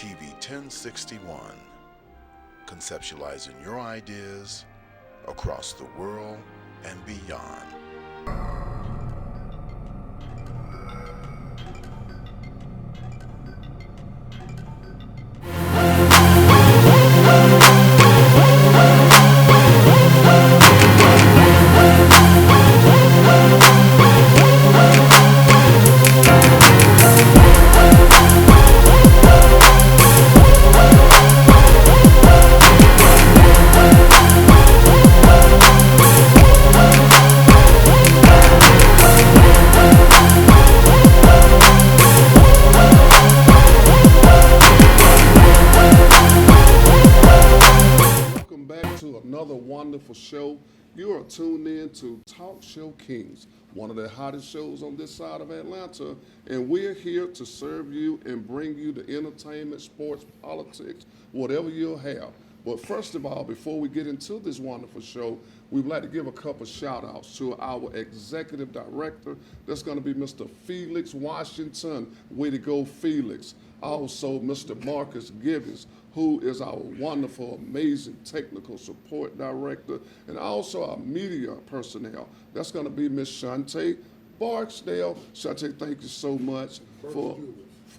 TV 1061, conceptualizing your ideas across the world and beyond. Another wonderful show. You are tuned in to Talk Show Kings, one of the hottest shows on this side of Atlanta, and we're here to serve you and bring you the entertainment, sports, politics, whatever you'll have. But first of all, before we get into this wonderful show, we'd like to give a couple shout outs to our executive director. That's going to be Mr. Felix Washington. Way to go, Felix. Also, Mr. Marcus Gibbons, who is our wonderful, amazing technical support director, and also our media personnel. That's going to be Miss Shantae Barksdale. Shantae, thank you so much for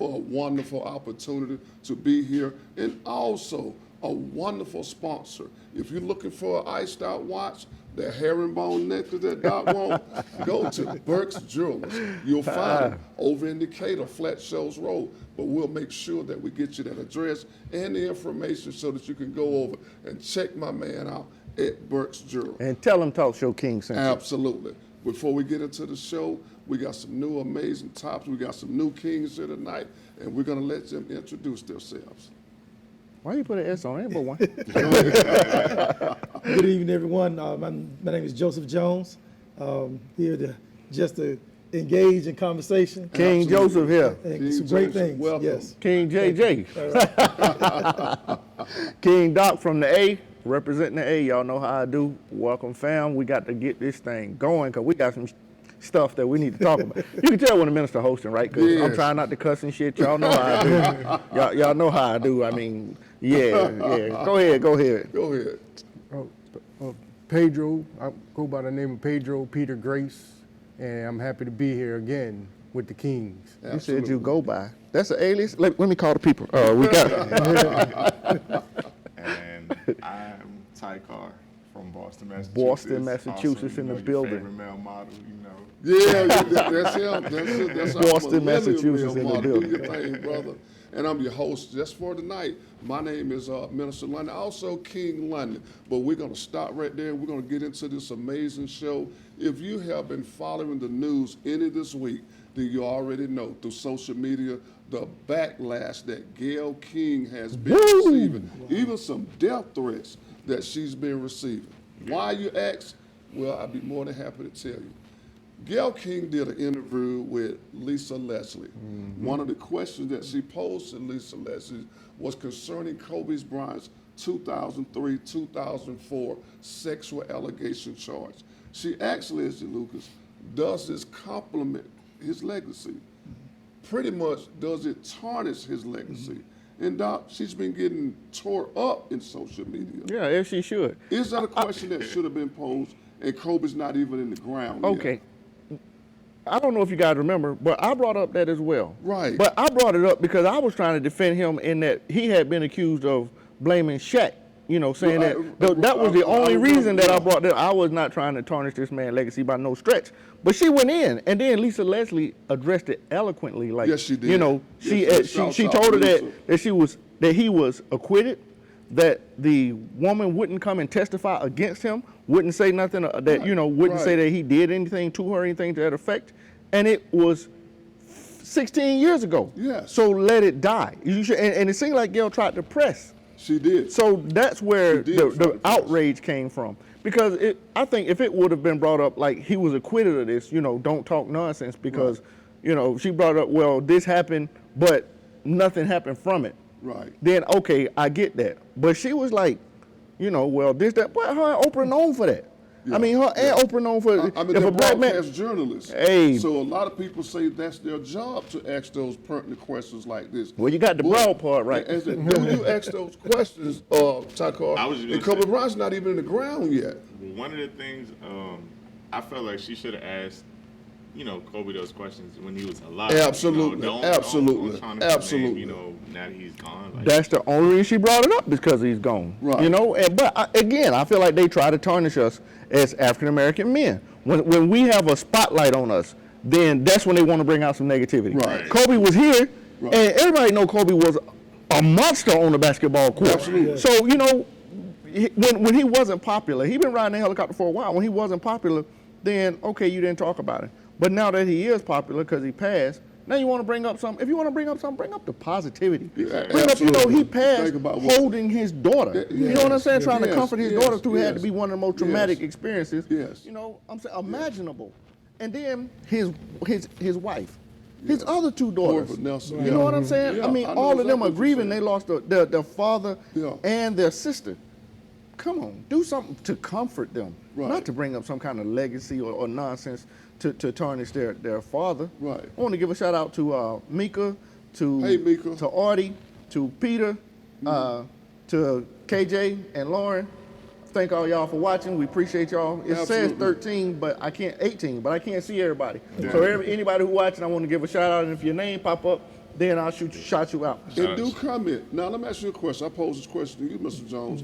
a wonderful opportunity to be here, and also a wonderful sponsor. If you're looking for an iced out watch, the herringbone necklace that Doc wants, go to Burke's Jewelers. You'll find it over in Decatur, Flat Shoals Road. But we'll make sure that we get you that address and the information so that you can go over and check my man out at Burke's Jewelers. And tell him Talk Show King sent you. Absolutely. Before we get into the show, we got some new amazing topics. We got some new kings here tonight, and we're going to let them introduce themselves. Why you put an S on it? But one. Good evening, everyone. My name is Joseph Jones. Here to engage in conversation. King Joseph here. And King some great Joseph, things. welcome. Yes. King JJ. King Doc from the A, representing the A. Y'all know how I do. Welcome, fam. We got to get this thing going because we got some stuff that we need to talk about. You can tell when the minister hosting, right? Because Yes. I'm trying not to cuss and shit. Y'all know how I do. y'all know how I do. I mean, yeah. Go ahead. Go ahead. Pedro, I go by the name of Pedro Peter Grace, and I'm happy to be here again with the Kings. You said you go by. That's an alias? Let me call the people. We got And I'm Ty Carr from Boston, Massachusetts. Boston, Massachusetts Also, in the your building. favorite male model, Yeah, that's him. That's our Boston, millennial Massachusetts in the model. building. Do your thing, brother. And I'm your host just for tonight. My name is Minister London, also King London. But we're going to stop right there. We're going to get into this amazing show. If you have been following the news any this week, then you already know through social media the backlash that Gayle King has been receiving, even some death threats that she's been receiving. Why, you ask? Well, I'd be more than happy to tell you. Gayle King did an interview with Lisa Leslie. One of the questions that she posed to Lisa Leslie was concerning Kobe Bryant's 2003-2004 sexual allegation charge. She asked Leslie Lucas, does this complement his legacy? Pretty much, does it tarnish his legacy? And Doc, she's been getting tore up in social media. Yeah, if she should. Is that a question that should have been posed and Kobe's not even in the ground yet? Okay. I don't know if you guys remember, but I brought up that as well. Right. But I brought it up because I was trying to defend him in that he had been accused of blaming Shaq, saying that was the only reason that I brought that. I was not trying to tarnish this man's legacy by no stretch. But she went in, and then Lisa Leslie addressed it eloquently. Like, Yes, she did. She Shouts out told her to Lisa. that he was acquitted, that the woman wouldn't come and testify against him, wouldn't say nothing wouldn't say that he did anything to her, anything to that effect, and it was 16 years ago. Yes. So let it die. You should, and it seemed like Gayle tried to press. She did. So that's where She did try to the press. outrage came from. Because I think if it would have been brought up like he was acquitted of this, don't talk nonsense because, she brought up, well, this happened, but nothing happened from it. Right. Then, okay, I get that. But she was like, well, this, that, but her and Oprah known for that. Yeah. I mean, her and Oprah known for I mean, if they're a black man. broadcast journalists. Hey. So a lot of people say that's their job to ask those pertinent questions like this. Well, you got the broad part right. Do you ask those questions, Tykar? I was just gonna And Kobe say- Bryant's not even in the ground yet. One of the things I felt like she should have asked, Kobe those questions when he was alive. Absolutely, absolutely, Don't try to absolutely. Name, now that he's gone. Like, That's the only reason she brought it up is because he's gone. Right. You know, again, I feel like they try to tarnish us as African American men. When we have a spotlight on us, then that's when they want to bring out some negativity. Right. Kobe was here, Right. and everybody know Kobe was a monster on the basketball court. Absolutely. So when he wasn't popular, he been riding the helicopter for a while. When he wasn't popular, then okay, you didn't talk about it. But now that he is popular because he passed, now you want to bring up something. If you want to bring up something, bring up the positivity. Yeah, Bring up, absolutely. he passed Think about what- holding his daughter. Yeah, You know what I'm saying? yes, Trying to yes, comfort his yes, daughter who had to yes, be one of the most traumatic yes. experiences. Yes. I'm saying imaginable. And then his wife, his other two daughters. Vanessa, You yeah. know what I'm saying? Yeah, I mean, I know all of them exactly are what you're grieving. saying. They lost their father Yeah. and their sister. Come on, do something to comfort them, Right. not to bring up some kind of legacy or nonsense to tarnish their father. Right. I want to give a shout out to Mika, Hey, Mika. to Artie, to Peter, to KJ and Lauren. Thank all y'all for watching. We appreciate y'all. It says Absolutely. 13, but I can't 18, but I can't see everybody. So anybody who watching, I want to give a shout out, and if your name pop up, then I'll shout you out. And do comment. Now, let me ask you a question. I pose this question to you, Mr. Jones.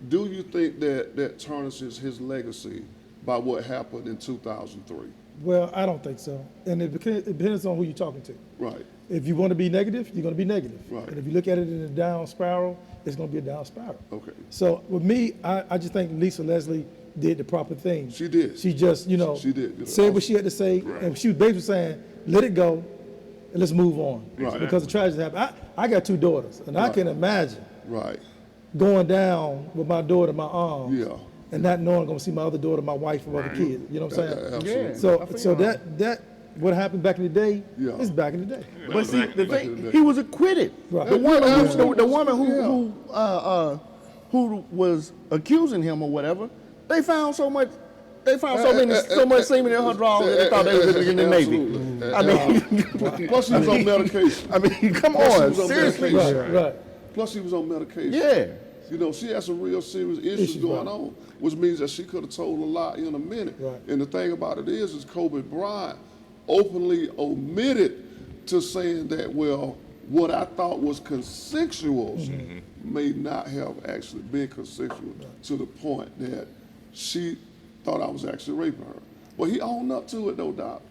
Do you think that tarnishes his legacy by what happened in 2003? Well, I don't think so. And it depends on who you're talking to. Right. If you want to be negative, you're going to be negative. Right. And if you look at it in a down spiral, it's going to be a down spiral. Okay. So with me, I just think Lisa Leslie did the proper thing. She did. She just, She did. said what she had to say, and she was basically saying, let it go, and let's move on. Right. Because the tragedy happened. I got two daughters, and I Right. can imagine Right. going down with my daughter in my arms, Yeah. and not knowing I'm going to see my other daughter, my wife, and other kids. You know what I'm saying? Absolutely. Yeah. So, I feel so you. that what happened back in the day Yeah. is back in the day. But see, the Back in the thing, day. he was acquitted. Right. The woman, Yeah, the woman yeah. who was accusing him or whatever, they found so much. They found so much semen in her drawers that they thought they was in the Navy. Absolutely. I mean, Plus, he was on medication. I mean, come Plus, he on, was on seriously. medication. Right. Plus, he was on medication. Yeah. You know, she had some real serious issues going right. on, which means that she could have told a lot in a minute. Right. And the thing about it is Kobe Bryant openly omitted to saying that, well, what I thought was consensual may not have actually been consensual to the point that she thought I was actually raping her. Well, he owned up to it, no doubt.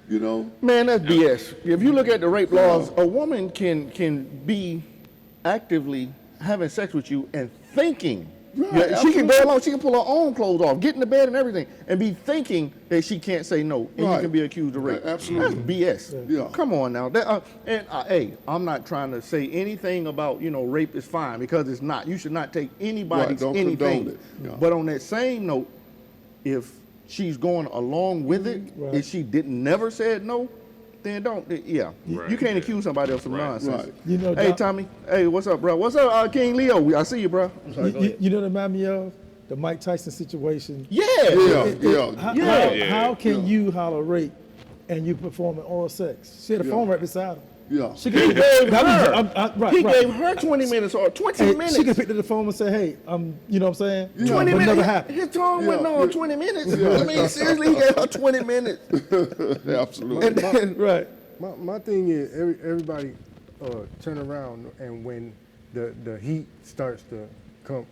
You know? Man, that's BS. If you look at the rape laws, a woman can be actively having sex with you and thinking. Right, She can go absolutely. along, she can pull her own clothes off, get in the bed and everything, and be thinking that she can't say no, and you Right. can be accused of rape. Right, absolutely. That's BS. Yeah. Come on now. Hey, I'm not trying to say anything about, rape is fine, because it's not. You should not take anybody's Right, don't anything. condone it. Yeah. But on that same note, if she's going along with it, Right. if she never said no, then don't. Yeah, Right, you can't yeah. accuse somebody of some nonsense. Right. You know, Hey Doc- Tommy. Hey, what's up, bro? What's up, King Leo? I see you, bro. I'm sorry, go ahead. You know what it remind me of? The Mike Tyson situation. Yeah. Yeah. How, Yeah. how can you holler rape and you performing oral sex? She had a phone right beside her. Yeah. He gave her. Right, He right. gave her 20 minutes or 20 Hey, minutes. she could pick up the phone and say, hey, you know what I'm saying? 20 but minutes. never happened. His tongue went Yeah. on 20 minutes. I mean, seriously, he gave her 20 minutes. Absolutely. And then, Right. My thing is everybody turn around, and when the heat starts to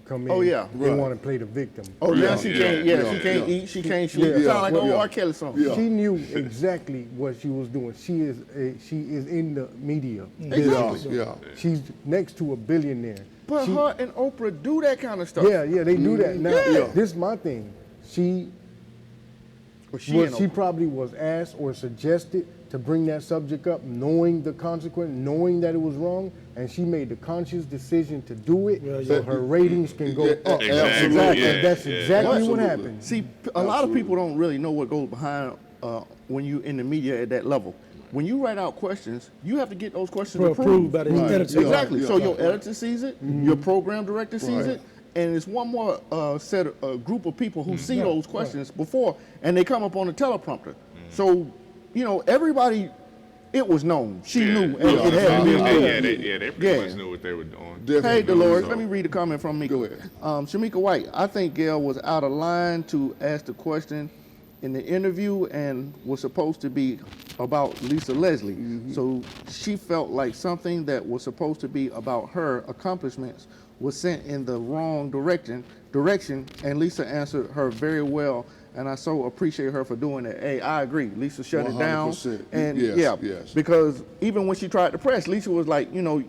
come in, Oh, yeah. they Right. want to play the victim. oh yeah, Yeah. she Yeah. can't. Yeah, she Yeah. can't Yeah. eat. She can't sleep. Yeah. It sound like Yeah. old Yeah. R. Kelly song. Yeah. She knew exactly what she was doing. She is in the media. Exactly. Yeah. She's next to a billionaire. But She- her and Oprah do that kind of stuff. Yeah, they do that now. Yeah. This is my thing. She Or she and she Oprah. probably was asked or suggested to bring that subject up, knowing the consequence, knowing that it was wrong, and she made the conscious decision to do it, Well, so yeah. her ratings can go Yeah, up. exactly, yeah, And that's yeah. exactly what Absolutely. happened. See, a lot of people don't really know what goes behind when you in the media at that level. When you write out questions, you have to get those questions Approved by the Right. editor. Exactly. Yeah, So yeah. your editor sees it, your program director sees Right. it, and it's one more group of people who see those questions before, and they come up on the teleprompter. So, you know, everybody, it was known. She knew, and it had to be They pretty much knew what they were doing. Definitely. Hey, Dolores, So- let me read a comment from Mika. Go ahead. Shamika White, I think Gail was out of line to ask the question in the interview and was supposed to be about Lisa Leslie. So she felt like something that was supposed to be about her accomplishments was sent in the wrong direction, and Lisa answered her very well. And I so appreciate her for doing that. Hey, I agree. Lisa shut it down. 100%. And Yes, yes. because even when she tried to press, Lisa was like, you know,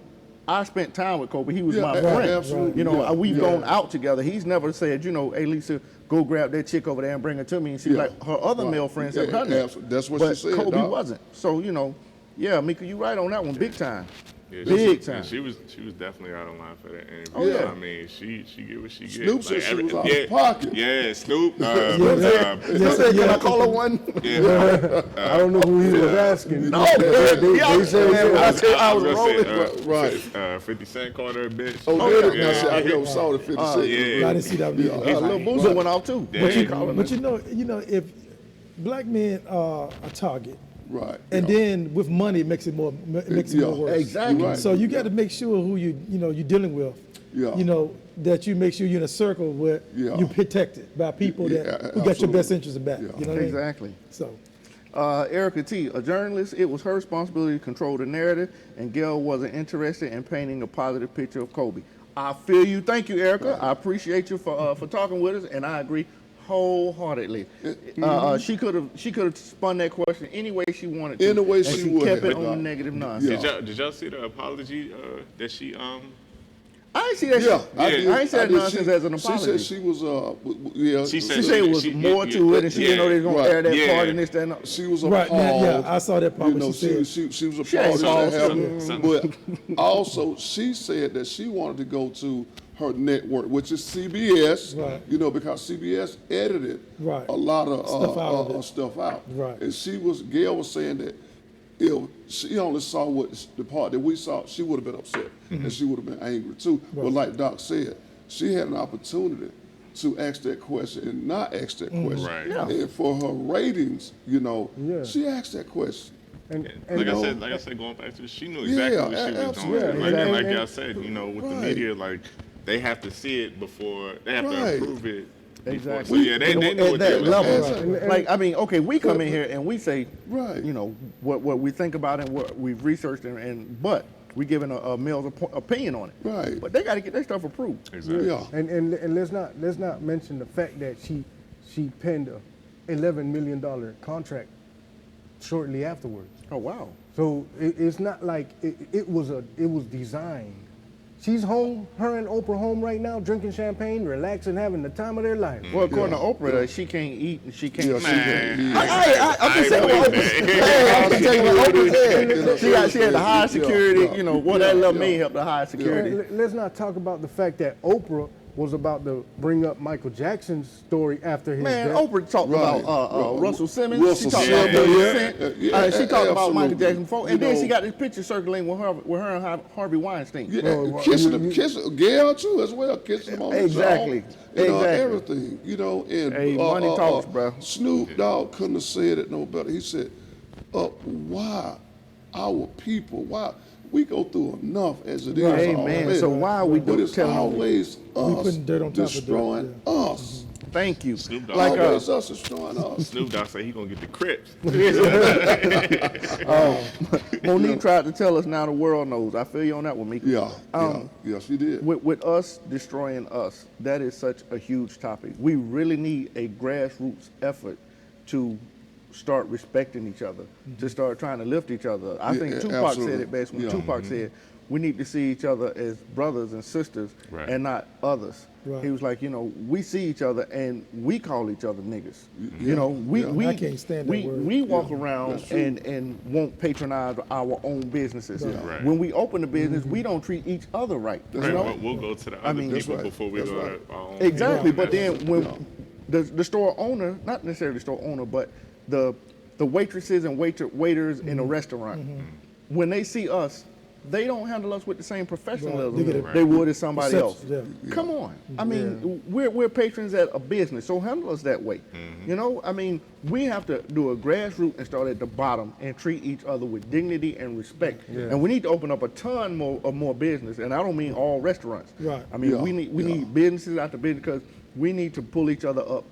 I spent time with Kobe. He was my friend. Absolutely. You know, Yeah, we've yeah. gone out together. He's never said, you know, hey, Lisa, go grab that chick over there and bring her to me. And she's Yeah. like, her other Right. male friends Yeah, have done that. absolutely. That's what but she said, Kobe dog. wasn't. So, you know, yeah, Mika, you right on that one, big time. Yeah, Big she, time. She was definitely out of line for that interview. Oh, yeah. I mean, she get what she gets. Snoop said she was out yeah, of pocket. Yeah, Snoop. Can I call her one? I don't know who he was asking. No, they said man, I said I was gonna rolling. say, Right. 50 Cent called her a bitch. Oh, did it? yeah. Now, see, I never saw the 50 Cent. yeah. I didn't see that video. Lil Boosie went off too. But you- But you know, if black men are a target, Right. and yeah. then with money it makes it more Yeah, worse. exactly. You're right. So you got to make sure who you're dealing with. Yeah. You know that you make sure you're in a circle where Yeah. you're protected by people Yeah, who got your absolutely. best interests in back. Yeah. You know what I mean? Exactly. So Erica T, a journalist, it was her responsibility to control the narrative, and Gail wasn't interested in painting a positive picture of Kobe. I feel you. Thank you, Erica. I appreciate you for talking with us, and I agree wholeheartedly. She could have spun that question any way she wanted to. Any way and she would kept have. it on the negative nonsense. Yeah. Did y'all see the apology that she I ain't see that. Yeah, shit. I Yeah. did. I ain't said did. nonsense as an She apology. said she was, yeah. She She said it was more to it, and she didn't know they was gonna Right. air that Yeah. part and this, that, and that. She was right, appalled. yeah, I saw that part You when know, she said. she was She ain't appalled that saw happened. something. But also, she said that she wanted to go to her network, which is CBS. Right. You know, because CBS edited Right. a lot of Stuff out of it. stuff out. Right. And Gail was saying that if she only saw the part that we saw, she would have been upset and she would have been angry too. But like Doc said, she had an opportunity to ask that question and not ask that question. Right. Yeah. And for her ratings, you know, Yeah. she asked that question. And Like know- I said, going back to this, she knew exactly Yeah, what she was absolutely. doing. Yeah, Like, and- like and- y'all said, you know, with the Right. media, like they have to see it before they have Right. to approve it. before. Exactly. So yeah, they know at what they that were level. doing. Like, I mean, okay, we come in here and we say, Right. you know, what we think about and what we've researched, but we giving a male's opinion on it. Right. But they got to get their stuff approved. Exactly. Yeah. and let's not mention the fact that she penned a $11 million contract shortly afterwards. Oh wow. So it's not like it was designed. She's home, her and Oprah home right now, drinking champagne, relaxing, having the time of their life. Well, according to Oprah, she can't eat and she can't. Yeah, she Man. did. I'm just saying I what ain't Oprah believe said. I'm just telling you what Oprah Yeah. said. She had the high security, Yeah. you know, well, Yeah. that little Yeah. maid helped the high security. Let's not talk about the fact that Oprah was about to bring up Michael Jackson's story after his Man, death. Oprah talked Right. about Russell Simmons. Russell she talked Simmons, about 50 yeah. Cent. Yeah, She talked about Michael absolutely. Jackson before, and You then know- she got this picture circulating with her and Harvey Weinstein. Yeah, kissing Gail too as well, kissing him on Exactly. the jaw, and Exactly. everything, you know. And Hey, money talks, bro. Snoop Dogg couldn't have said it no better. He said, "Why our people? Why we go through enough as it is? Right. already, Amen. So why are we but it's telling them- always us putting dirt on top of dirt, destroying us? Thank you. Snoop Dogg. Like Always us destroying us." Snoop Dogg said he gonna get the Crips. Monique tried to tell us now the world knows. I feel you on that one, Mika. Yeah, she did. With us destroying us, that is such a huge topic. We really need a grassroots effort to start respecting each other, to start trying to lift each other. I Yeah, think Tupac absolutely. said it best when Yeah. Tupac said, we need to see each other as brothers and sisters Right. and not others. Right. He was like, you know, we see each other and we call each other niggas. You know, we I can't stand that we, word. we walk around that's true. and won't patronize our own businesses. Right. When we open a business, we don't treat each other right. Right, You know? we'll go to the other mean- people That's right. before we That's go right. to our own. Exactly, Yeah, but then that's- when the store owner, not necessarily the store owner, but the waitresses and waiters in a restaurant, when they see us, they don't handle us with the same professionalism Right. Look at it. they would as somebody else. Perception, yeah. Come on. I mean, we're patrons at a business, so handle us that way. You know, I mean, we have to do a grassroots and start at the bottom and treat each other with dignity and respect. And we need to open up a ton more business, and I don't mean all restaurants. Right. I mean, Yeah, we need businesses out the business because we need to pull each other up.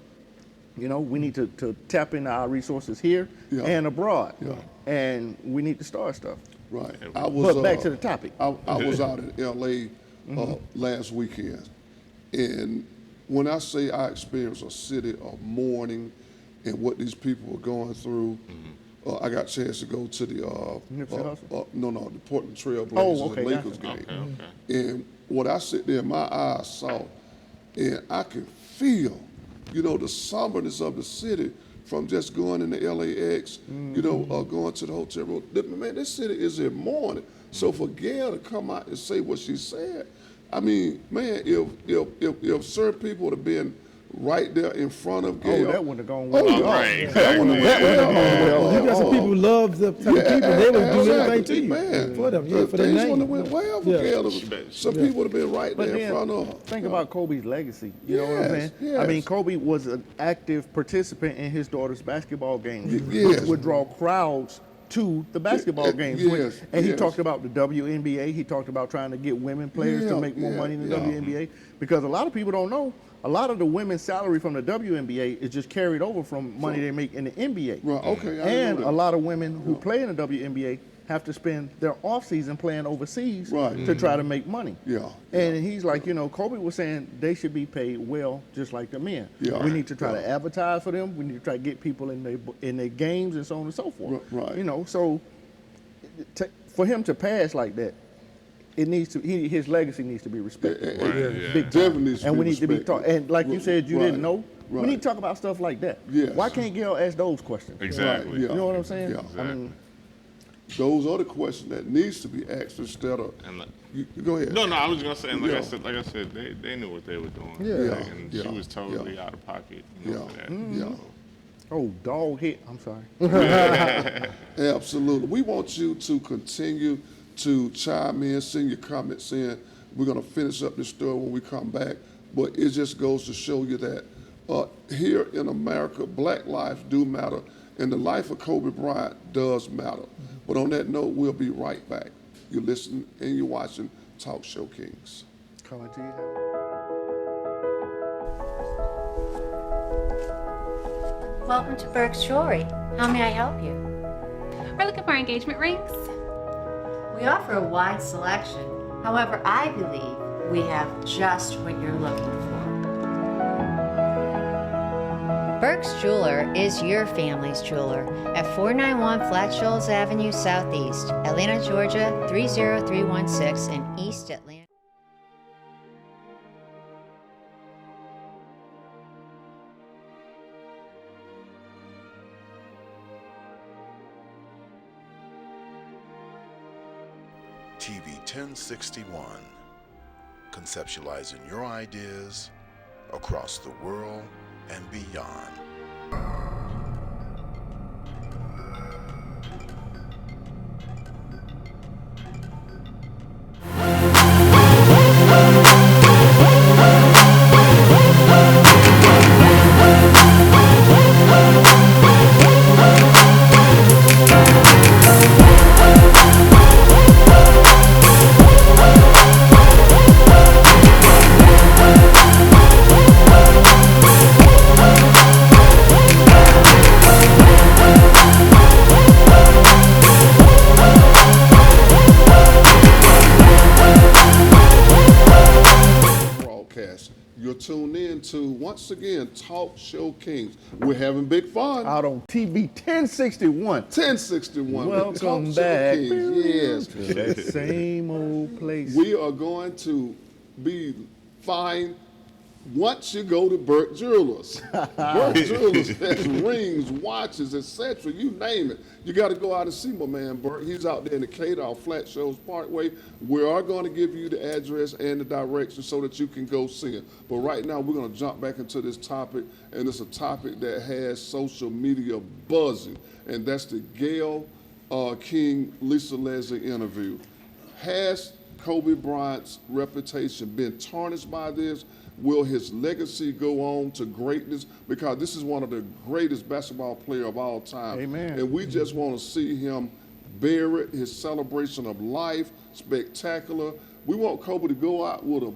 You know, we need to tap into our resources here Yeah. and abroad. Yeah. And we need to start stuff. Right. I was, But back to the topic. I was out in L.A. Last weekend, and when I say I experienced a city of mourning and what these people were going through, I got a chance to go to the Nipsey Hussle? the Portland Trail Blazers Oh, okay, and Lakers gotcha. game. And what I sit there, my eyes saw, and I could feel, you know, the somberness of the city from just going into LAX, you know, going to the hotel room. Man, this city is in mourning. So for Gail to come out and say what she said, I mean, man, if certain people would have been right there in front of Gail. Oh, that wouldn't have gone well. Oh, yeah. Right, That wouldn't have exactly. well. You got some people who love the type of people, they would do anything to you. Man, For them, yeah, for their things name. wouldn't have went well for Yeah. Gail. Some people would have been right But there in then, front of her. think about Kobe's legacy. You know what I'm saying? Yes, I mean, yes. Kobe was an active participant in his daughter's basketball games, Yes. which would draw crowds to the basketball games. yes, And he yes. talked about the WNBA. He talked about trying to get women players to Yeah, make more yeah, money in the yeah. WNBA. Because a lot of people don't know, a lot of the women's salary from the WNBA is just carried over from money they make in the NBA. Right, okay, I And know that. a lot of women who play in the WNBA have to spend their off season playing overseas Right. to try to make money. Yeah, And he's like, you know, Kobe was saying they should be paid well, just like the men. Yeah. We need to try Yeah. to advertise for them. We need to try to get people in their games and so on and so forth. Right. You know, so for him to pass like that, it needs to. his legacy needs to be respected. Right, yeah. Big time. Definitely needs to And be we need to be respected. taught. And like you said, you Right, didn't know. We right. need to talk about stuff like that. Yes. Why can't Gail ask those questions? Exactly. Right, yeah. You know what I'm saying? Yeah. I mean, Those are the questions that needs to be asked instead of. And like- You go ahead. No, I was gonna say, and like Yeah. I said, they knew what they were doing. Yeah. Like, and Yeah. she was totally Yeah. out of pocket. You know, Yeah. for that. Yeah. oh, dog hit. I'm sorry. Absolutely. We want you to continue to chime in, send your comments in. We're going to finish up this story when we come back. But it just goes to show you that here in America, black lives do matter, and the life of Kobe Bryant does matter. But on that note, we'll be right back. You're listening and you're watching Talk Show Kings. Coming to you. Welcome to Burke's Jewelry. How may I help you? We're looking for engagement rings. We offer a wide selection. However, I believe we have just what you're looking for. Burke's Jeweler is your family's jeweler at 491 Flat Shoals Avenue Southeast, Atlanta, Georgia 30316 in East Atlanta. TV 1061, conceptualizing your ideas across the world and beyond. Broadcast. You're tuned in to, once again, Talk Show Kings. We're having big fun. Out on TV 1061. 1061. Welcome Talk Show back. Kings. Yes. That same old place. We are going to be fine once you go to Burke Jewelers. Burke Jewelers has rings, watches, etc. You name it. You got to go out and see my man Burke. He's out there in Decatur, our Flat Shoals Parkway. We are going to give you the address and the directions so that you can go see it. But right now, we're going to jump back into this topic, and it's a topic that has social media buzzing, and that's the Gayle King, Lisa Leslie interview. Has Kobe Bryant's reputation been tarnished by this? Will his legacy go on to greatness? Because this is one of the greatest basketball players of all time. Amen. And we just want to see him bury his celebration of life, spectacular. We want Kobe to go out with a,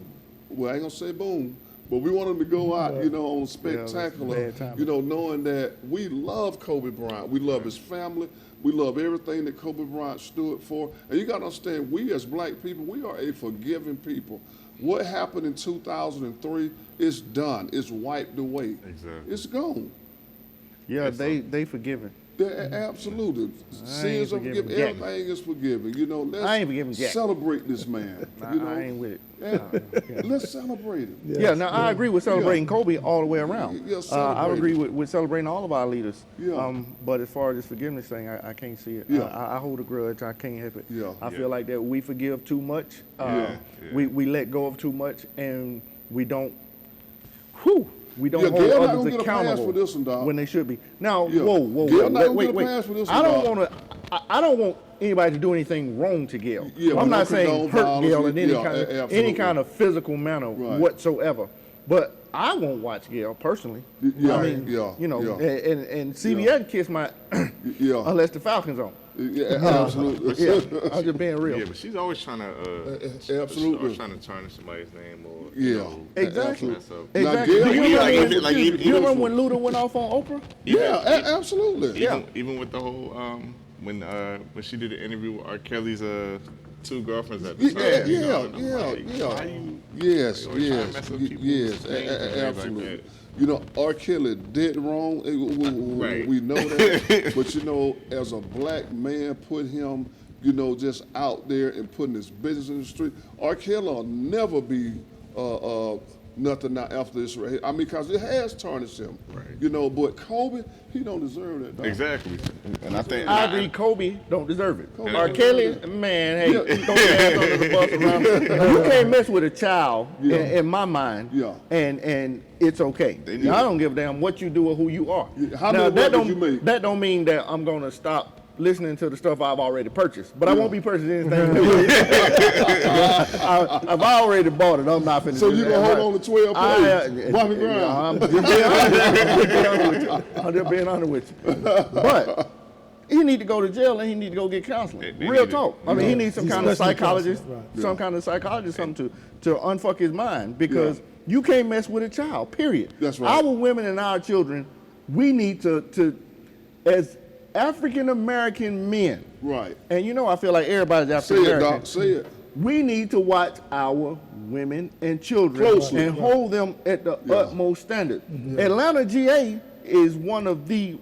well, I ain't gonna say boom, but we want him to go out, you know, on spectacular, bad timing. you know, knowing that we love Kobe Bryant. We love his family. We love everything that Kobe Bryant stood for. And you got to understand, we as black people, we are a forgiving people. What happened in 2003 is done. It's wiped away. Exactly. It's gone. Yeah, they forgiven. Absolutely. Sins are forgiving forgiven. Jack. Everything is forgiven. You know, let's I ain't forgiving Jack. celebrate this man. You know? I ain't with it. Yeah. Let's celebrate him. Yeah, now I agree with celebrating Kobe all the way around. Yeah, I celebrate agree him. with celebrating all of our leaders. Yeah. But as far as this forgiveness thing, I can't see it. Yeah. I hold a grudge. I can't help it. Yeah. I feel like that we forgive too much. Yeah. We let go of too much, and we don't. We don't Yeah, hold Gail not others gonna get a pass accountable for this one, dog. when they should be. Now, Yeah. whoa, Gail not gonna wait, get a wait. pass for this I one, don't dog. want to. I don't want anybody to do anything wrong to Gail. Yeah, we I'm not don't saying condone hurt violence. Gail in any Yeah, kind of absolutely. physical manner Right. whatsoever. But I won't watch Gail personally. Yeah, I mean, yeah, you know, yeah. and CBS kiss my Yeah. unless the Falcons on. Yeah, absolutely. Yeah, I'm just being real. Yeah, but she's always trying to, absolutely. always trying to tarnish somebody's name or, Yeah. you know, Exactly. mess up. Exactly. Gail- Do you Yeah, remember, like, like, do you remember even- when Luda went off on Oprah? Yeah, absolutely. Yeah. Even with the whole when she did the interview with R. Kelly's two girlfriends at the Yeah, time. you know, yeah, and I'm yeah, like, yeah. why you- Yes, why you always trying to yes, mess up y- people's yes, names and things like absolutely. that? You know, R. Kelly did wrong. Right. We know that. But you know, as a black man, put him, you know, just out there and putting his business in the street. R. Kelly will never be nothing now after this. Right? I mean, because it has tarnished him. Right. You know, but Kobe, he don't deserve that. dog. Exactly. And I think I agree. Kobe don't deserve it. Kobe R. don't Kelly, deserve man, hey, throw your ass under the bus around. You can't mess with a child, in my mind, Yeah. and it's okay. need I it. don't give a damn what you do or who you are. Yeah, how Now, many that records don't you make? that don't mean that I'm gonna stop listening to the stuff I've already purchased, but I won't be purchasing anything new. I've already bought it. I'm not finna. So do you that. gonna hold on to 12 plays? Bobby Yeah, Brown. I'm just being honest with you. I'm just being honest with you. But he need to go to jail and he need to go get counseling. They Real need it. talk. I mean, he needs some He's kind of special psychologist, counseling, right. some kind of psychologist, something to unfuck his mind because you can't mess with a child. Period. That's right. Our women and our children, we need to as African American men. Right. And you know, I feel like everybody's Say African it, American. Doc. Say it. We need to watch our women and children Closely. and hold them at the utmost standard. Atlanta, GA is one of the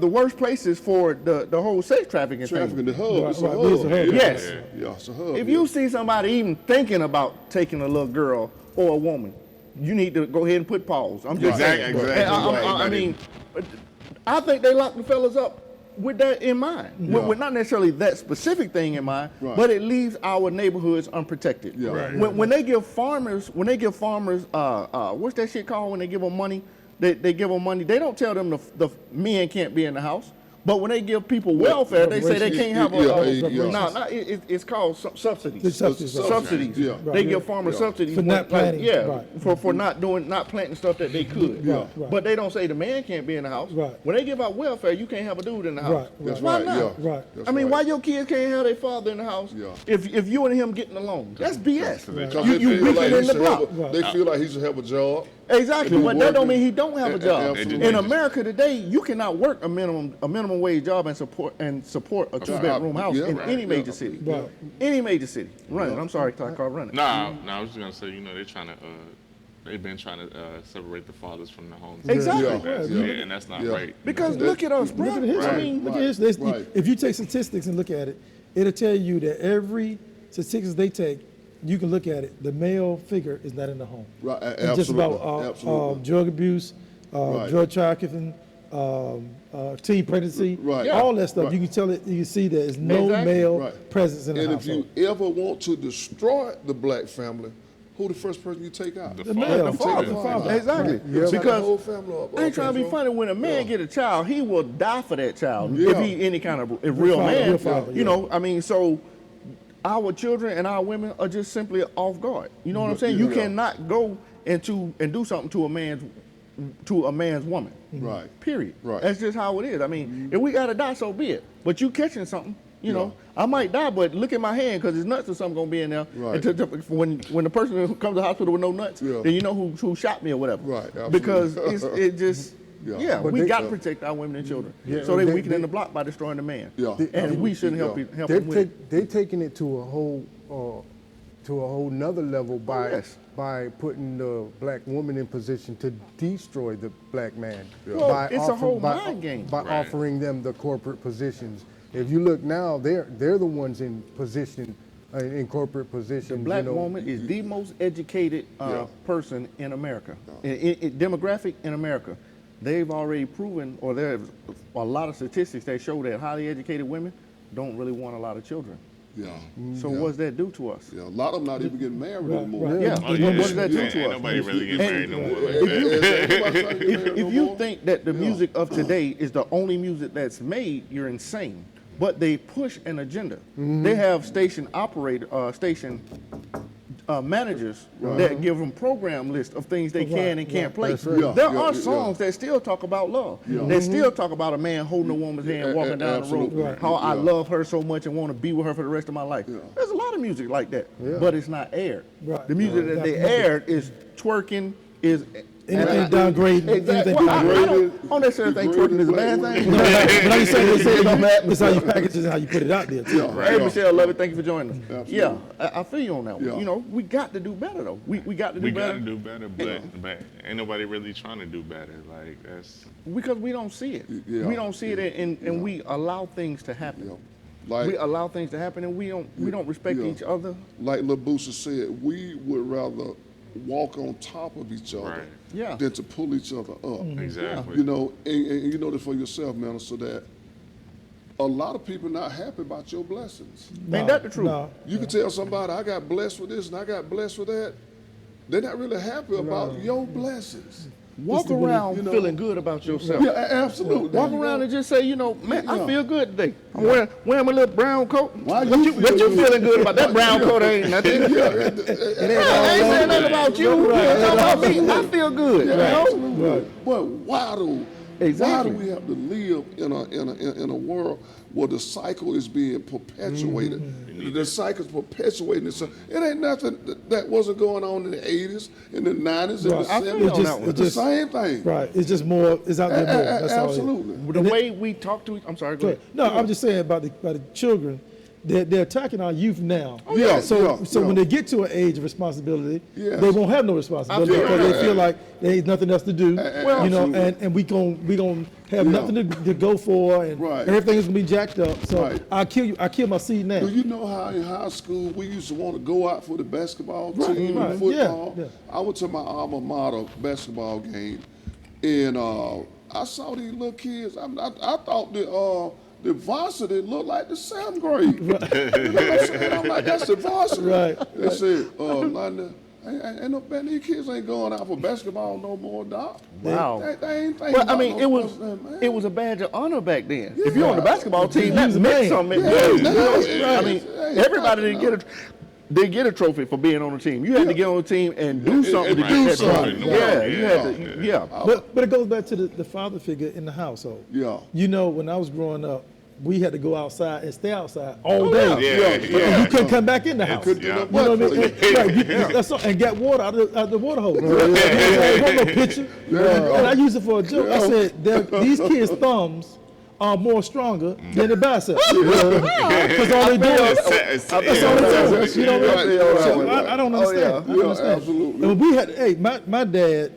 worst places for the whole sex trafficking Trafficking, the thing. hub. Right, It's a right. hub. It's a hub. Yes. Yeah, it's a hub. If you see somebody even thinking about taking a little girl or a woman, you need to go ahead and put pause. I'm just saying. Exactly. And I mean, I think they lock the fellas up with that in mind, with not necessarily that specific thing in mind, Right. but it leaves our neighborhoods unprotected. Yeah. Right. When they give farmers, what's that shit called when they give them money? They give them money. They don't tell them the men can't be in the house. But when they give people welfare, they say they can't have it's called subsidies. The subsidies, right. Subsidies. Yeah. They give farmers subsidies For not planting, right. for not planting stuff that they could. Right, right. But they don't say the man can't be in the house. Right. When they give out welfare, you can't have a dude in the house. Right, That's Why right. not? Yeah. Right. That's I mean, right. why your kids can't have their father in the house? Yeah. If you and him getting along, that's BS. Because You they feel like weaken he in the should have block. they feel like he should have a job. Exactly, If but you that don't working- mean he don't have a job. Absolutely. In America today, you cannot work a minimum wage job and support a 2-bedroom house Yeah, in right. any major city. Right. Any major city. Running. I'm sorry, I called running. Nah, I was just gonna say, you know, they've been trying to separate the fathers from the homes. Exactly. Yeah. And that's not Yeah. right. Because look at us, bro. Look at his. I mean, Look at his. This- right. If you take statistics and look at it, it'll tell you that every statistics they take, you can look at it. The male figure is not in the home. Right. It's just Absolutely. about Absolutely. drug abuse, Right. drug trafficking, teen pregnancy, Right. all that stuff. Right. You can tell it. You can see there's no Exactly. male Right. presence in the And if household. you ever want to destroy the black family, who the first person you take out? The The father. male, The father, father. father. Exactly. You tear the whole Because family up. I ain't trying to be Okay, funny. When a man get a child, he will die for that child Yeah. if he any kind of a real father, man. real father, You yeah. know, I mean, so our children and our women are just simply off guard. You know what I'm saying? You Yeah. cannot go into and do something to a man's woman. Right. Period. Right. That's just how it is. I mean, if we gotta die, so be it. But you catching something, you know, I might die, but look at my hand because there's nuts or something gonna be in there. Right. And when the person who comes to the hospital with no nuts, Yeah. then you know who shot me or whatever. Right, absolutely. Because it just. Yeah. Yeah, But we they- got to protect our women and children. Yeah, So they they- weakening the block by destroying the man. Yeah. And we shouldn't help Yeah. help them with it. They've taken it to a whole nother level by yes. by putting the black woman in position to destroy the black man. Well, By it's a whole by- mind game. By Right. offering them the corporate positions. If you look now, they're the ones in position, in corporate positions. Black you know. woman is the most educated Yeah. person in America. In demographic in America, they've already proven, or there's a lot of statistics that show that highly educated women don't really want a lot of children. Yeah. So Yeah. what does that do to us? Yeah, a lot of them not even getting married Right, anymore. right. Yeah. Oh, What yeah. does that do Ain't to us? nobody really get married no more. Like If that. you- Nobody trying to get married no If you more. think that the music of today is the only music that's made, you're insane. But they push an agenda. They have station managers that give them program lists of things they can and can't play. That's right. Yeah, There yeah, are yeah. songs that still talk about love. That still talk about a man holding a woman's hand, walking down the road. absolutely. How I Yeah. love her so much and want to be with her for the rest of my life. There's a lot of music like that, but it's not aired. Right. The music that they aired is twerking, is Anything degrading, Exactly. anything Well, I degrading. don't necessarily think twerking is a bad thing. But I'm saying it's how you package it and how you put it out there too. Yeah. Hey, Michelle, love it. Thank you for joining us. Absolutely. Yeah, I feel you on that one. Yeah. You know, we got to do better though. We got to do We better gotta do better, but ain't nobody really trying to do better. Like that's because we don't see it. Yeah. We don't see it, and we allow things to happen. Yeah. Like, We allow things to happen, and we don't respect Yeah. each other. like LaBoucha said, we would rather walk on top of each other Right. Yeah. than to pull each other up. exactly. You know, and you know this for yourself, man, so that a lot of people not happy about your blessings. Ain't that the truth? No. You can tell somebody, I got blessed with this and I got blessed with that. They're not really happy about your blessings. Walk around you know- feeling good about yourself. Yeah, absolutely. Walk You around know? and just say, you know, man, I Yeah. feel good today. I'm wearing my little brown coat. Why What you you feel good? feeling good about? That brown coat ain't nothing. Yeah, I ain't saying nothing about you. It's about me. I feel good. You know? absolutely. But why do Exactly. we have to live in a world where the cycle is being perpetuated? The cycle's perpetuating itself. It ain't nothing that wasn't going on in the 80s, in the 90s, in Right. the I 70s. feel on that one. It's the same thing. Right. It's just more. It's out there more. That's all. It is. Absolutely. The way we talk to each, I'm sorry, go ahead. No, I'm just saying about the children. They're attacking our youth now. yeah, So yeah, yeah. when they get to an age of responsibility, Yes. they won't have no responsibility I feel because that. they feel like there ain't nothing else to do. Well, you know, absolutely. and we gon' have Yeah. nothing to go for, and Right. everything is gonna be jacked up. So Right. I kill my seed now. Do you know how in high school we used to want to go out for the basketball team right, and football? yeah. I went to my alma mater basketball game, and I saw these little kids. I thought the varsity looked like the seventh grade. You know what I'm saying? I'm like, that's the varsity. Right, They said, London, ain't no man, these kids ain't going out for basketball no more, doc. Wow. They ain't thinking Well, I about mean, no sports, man. it was a badge of honor back then. If you're on the basketball team, that was a meant man. something. Yeah, Yeah, yeah, I mean, yeah. everybody didn't get a trophy for being on the team. You had to get on the team and do something to and get do that trophy. something. Yeah, you had Yeah. to. Yeah. But it goes back to the father figure in the household. Yeah. You know, when I was growing up, we had to go outside and stay outside all day. Yeah. You couldn't come back in the house. couldn't do Yeah. no You know what I mean? butt Right, that's all, and get water out of the water hose. I want no picture. And I use it for a joke. I said, these kids' thumbs are more stronger than the biceps. Because all they do is that's all they do. You know what I mean? So I don't understand. I don't Yeah, understand. absolutely. And we had, hey, my dad,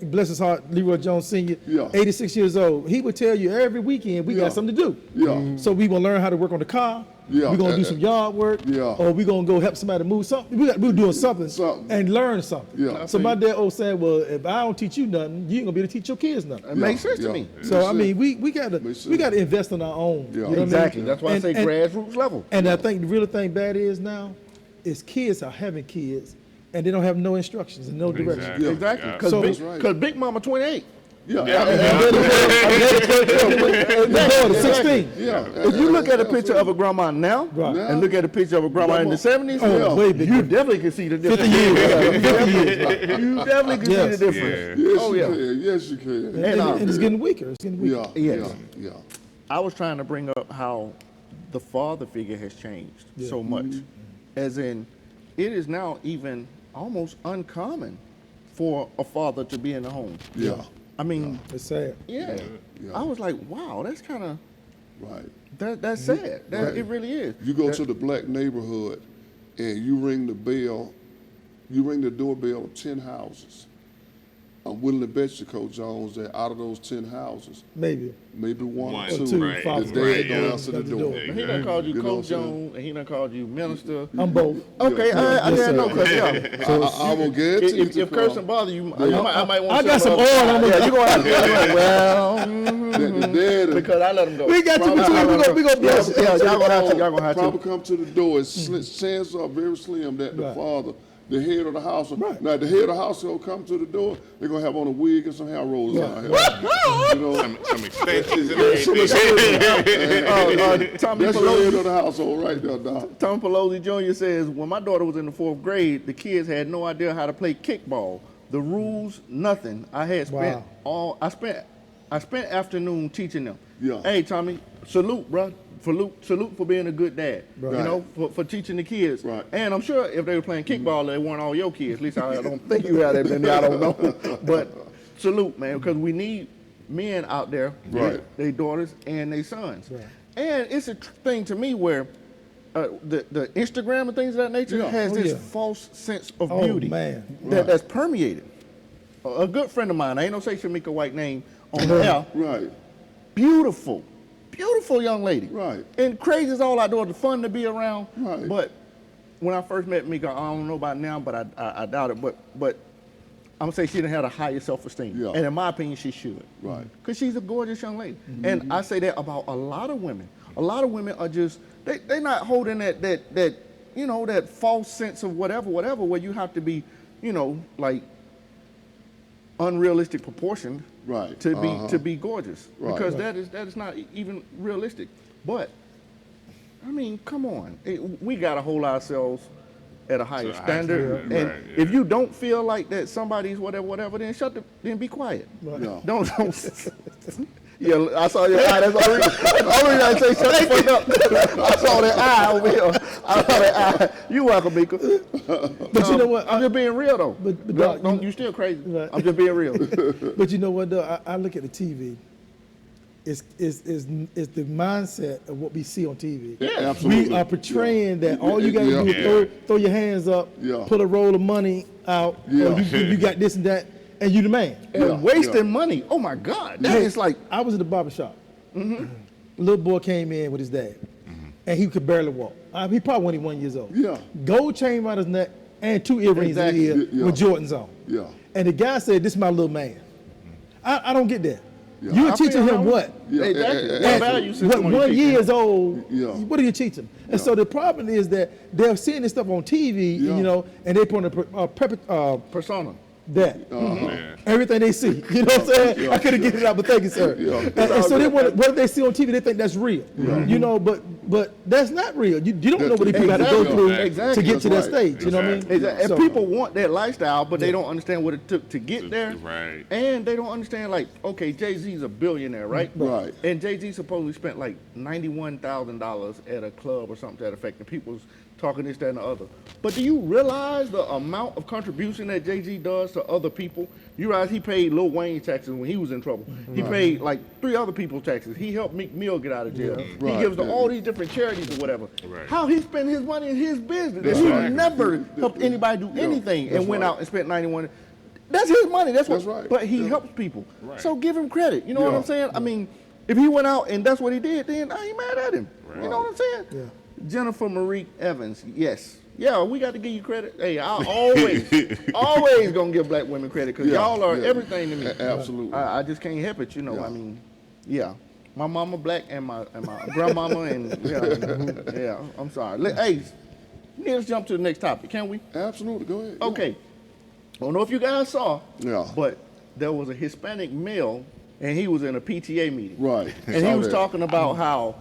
bless his heart, Leroy Jones Sr., Yeah. 86 years old, he would tell you every weekend we Yeah. got something to do. Yeah. So we gonna learn how to work on the car. Yeah. We're gonna do some yard work. Yeah. Or we're gonna go help somebody move something. We're doing something, Something. and learn something. Yeah. So my dad always said, well, if I don't teach you nothing, you ain't gonna be able to teach your kids nothing. It makes sense to me. So I mean, we gotta Makes we sense. gotta invest in our own. Yeah. You know what I mean? Exactly. That's why I say And- grassroots level. And I think the real thing bad is now is kids are having kids and they don't have no instructions and no direction. Exactly. Yeah. Exactly. Yeah. Because So- That's right. Big Mama 28. Yeah. The daughter, 16. Yeah. If you look at a picture of a grandma now, Right. and look at a picture of a grandma in the 70s, Oh, way bigger. you definitely can see the difference. 50 years. 50 years. You definitely can Yes. see the difference. Yeah. Yes, Oh, you yeah. can. Yes, you can. And it's getting weaker. It's getting weaker. Yeah. Yes. Yeah. I was trying to bring up how the father figure has changed so much. As in, it is now even almost uncommon for a father to be in the home. Yeah. I mean, It's sad. yeah. Yeah. I was like, wow, that's kind of, Right. that's sad. That, Right. It really is. You go That- to the black neighborhood and you ring the bell, you ring the doorbell of 10 houses. I'm willing to bet you, Coach Jones, that out of those 10 houses, Maybe. maybe one One, or two, two, right, the follow. dad right, don't yeah. answer the That's the door. door. He done called you You know what I'm Coach saying? Jones, and he done called you Minister. I'm both. Okay, I Yes, didn't know, sir. cause yeah. I will guarantee you. If cursing bother you, I might want. I got some oil on my. Yeah, you gonna have to. Well, the dad because I let him go. We got too much oil. We gonna bless it. Yeah, y'all gonna have to. Y'all gonna have Probably to. come to the door. It's chances are very slim that the Right. father, the head of the household. Right. Now the head of the household come to the door. They're gonna have on a wig and some hair rollers on. You know, Some extensions and everything. Tommy that's the head Pelosi. of the household right there, Doc. Tom Pelosi Jr. says, when my daughter was in the 4th grade, the kids had no idea how to play kickball. The rules, nothing. I had spent Wow. I spent afternoon teaching them. Yeah. Hey, Tommy, salute, bro. Salute for being a good dad. Right. You know, for teaching the kids. Right. And I'm sure if they were playing kickball, they weren't all your kids. At least I don't think you had that many. I don't know. But salute, man, because we need men out there, Right. their daughters and their sons. Right. And it's a thing to me where the Instagram and things of that nature Yeah. has Oh, this yeah. false sense of Oh, beauty man. that's permeated. A good friend of mine, I ain't no say Shamika White name on the air, Right. beautiful young lady. Right. And crazy as all outdoors, fun to be around. Right. But when I first met Mika, I don't know about now, but I doubt it. But I'm gonna say she didn't have a higher self-esteem. Yeah. And in my opinion, she should. Right. Because she's a gorgeous young lady. And I say that about a lot of women. A lot of women are just, they're not holding that you know, that false sense of whatever, where you have to be, you know, like unrealistic proportion Right. to be gorgeous. Right. Because that is not even realistic. But I mean, come on. We gotta hold ourselves at a higher a high standard. standard, And right, if you don't feel like that somebody's whatever, then then be quiet. Yeah. Don't. Yeah, I saw your eye. That's all I say. Shut the fuck up. I saw that eye over here. I saw that eye. You welcome, Mika. But you know what? I'm just being real though. But Don't you still crazy? Right. I'm just being real. But you know what though? I look at the TV. It's the mindset of what we see on TV. Yeah, absolutely. We are portraying that all you gotta Yeah. do is throw your hands up, Yeah. put a roll of money out, Yeah. or you got this and that, and you the man. And Yeah, wasting yeah. money. Oh my God. That is like, I was at the barber shop. Little boy came in with his dad, and he could barely walk. He probably 21 years old. Yeah. Gold chain around his neck and 2 earrings Exactly. in his ear Yeah. with Jordans on. Yeah. And the guy said, "This is my little man." I don't get that. Yeah. You're I feel teaching him how- what? Yeah. Exactly. eh, What eh, value system What are you 1 teaching? years old? Yeah. What do you teach them? And so the problem is that they're seeing this stuff on TV, Yeah. you know, and they put on persona. that. Yeah. Everything they see, you know what I'm saying? I couldn't get it out, but thank you, sir. Yeah. And so they want what they see on TV, they think that's real, you know. But that's not real. You don't know what these people had to go Exactly. through Exactly. to get to that That's right. stage. You know what I mean? Exactly. And So- people want that lifestyle, but they don't understand what it took to get there. Right. And they don't understand, like, okay, Jay-Z's a billionaire, right? Right. And Jay-Z supposedly spent like $91,000 at a club or something to that effect, and people's talking this, that, and the other. But do you realize the amount of contribution that Jay-Z does to other people? You realize he paid Lil Wayne taxes when he was in trouble. He paid like 3 other people's taxes. He helped Meek Mill get out of jail. He Right. gives to all these different charities or whatever. Right. How he spent his money in his business. That's he right. never helped anybody do anything and that's went right. out and spent 91. That's his money. That's what. That's right. But he Yeah. helps people. Right. So give him credit. You know what Yeah. I'm saying? I mean, if he went out and that's what he did, then I ain't mad at him. You know what I'm saying? Yeah. Jennifer Marie Evans, yes. Yeah, we got to give you credit. Hey, I always gonna give black women credit because Yeah, y'all are yeah. everything to me. Absolutely. I just can't help it, you know. Yeah. I mean, yeah. My mama black and my grandmama and yeah, I'm sorry. Hey, let's jump to the next topic, can we? Absolutely. Go ahead. Yeah. Okay. I don't know if you guys saw, Yeah. but there was a Hispanic male, and he was in a PTA meeting. Right. And he was talking about how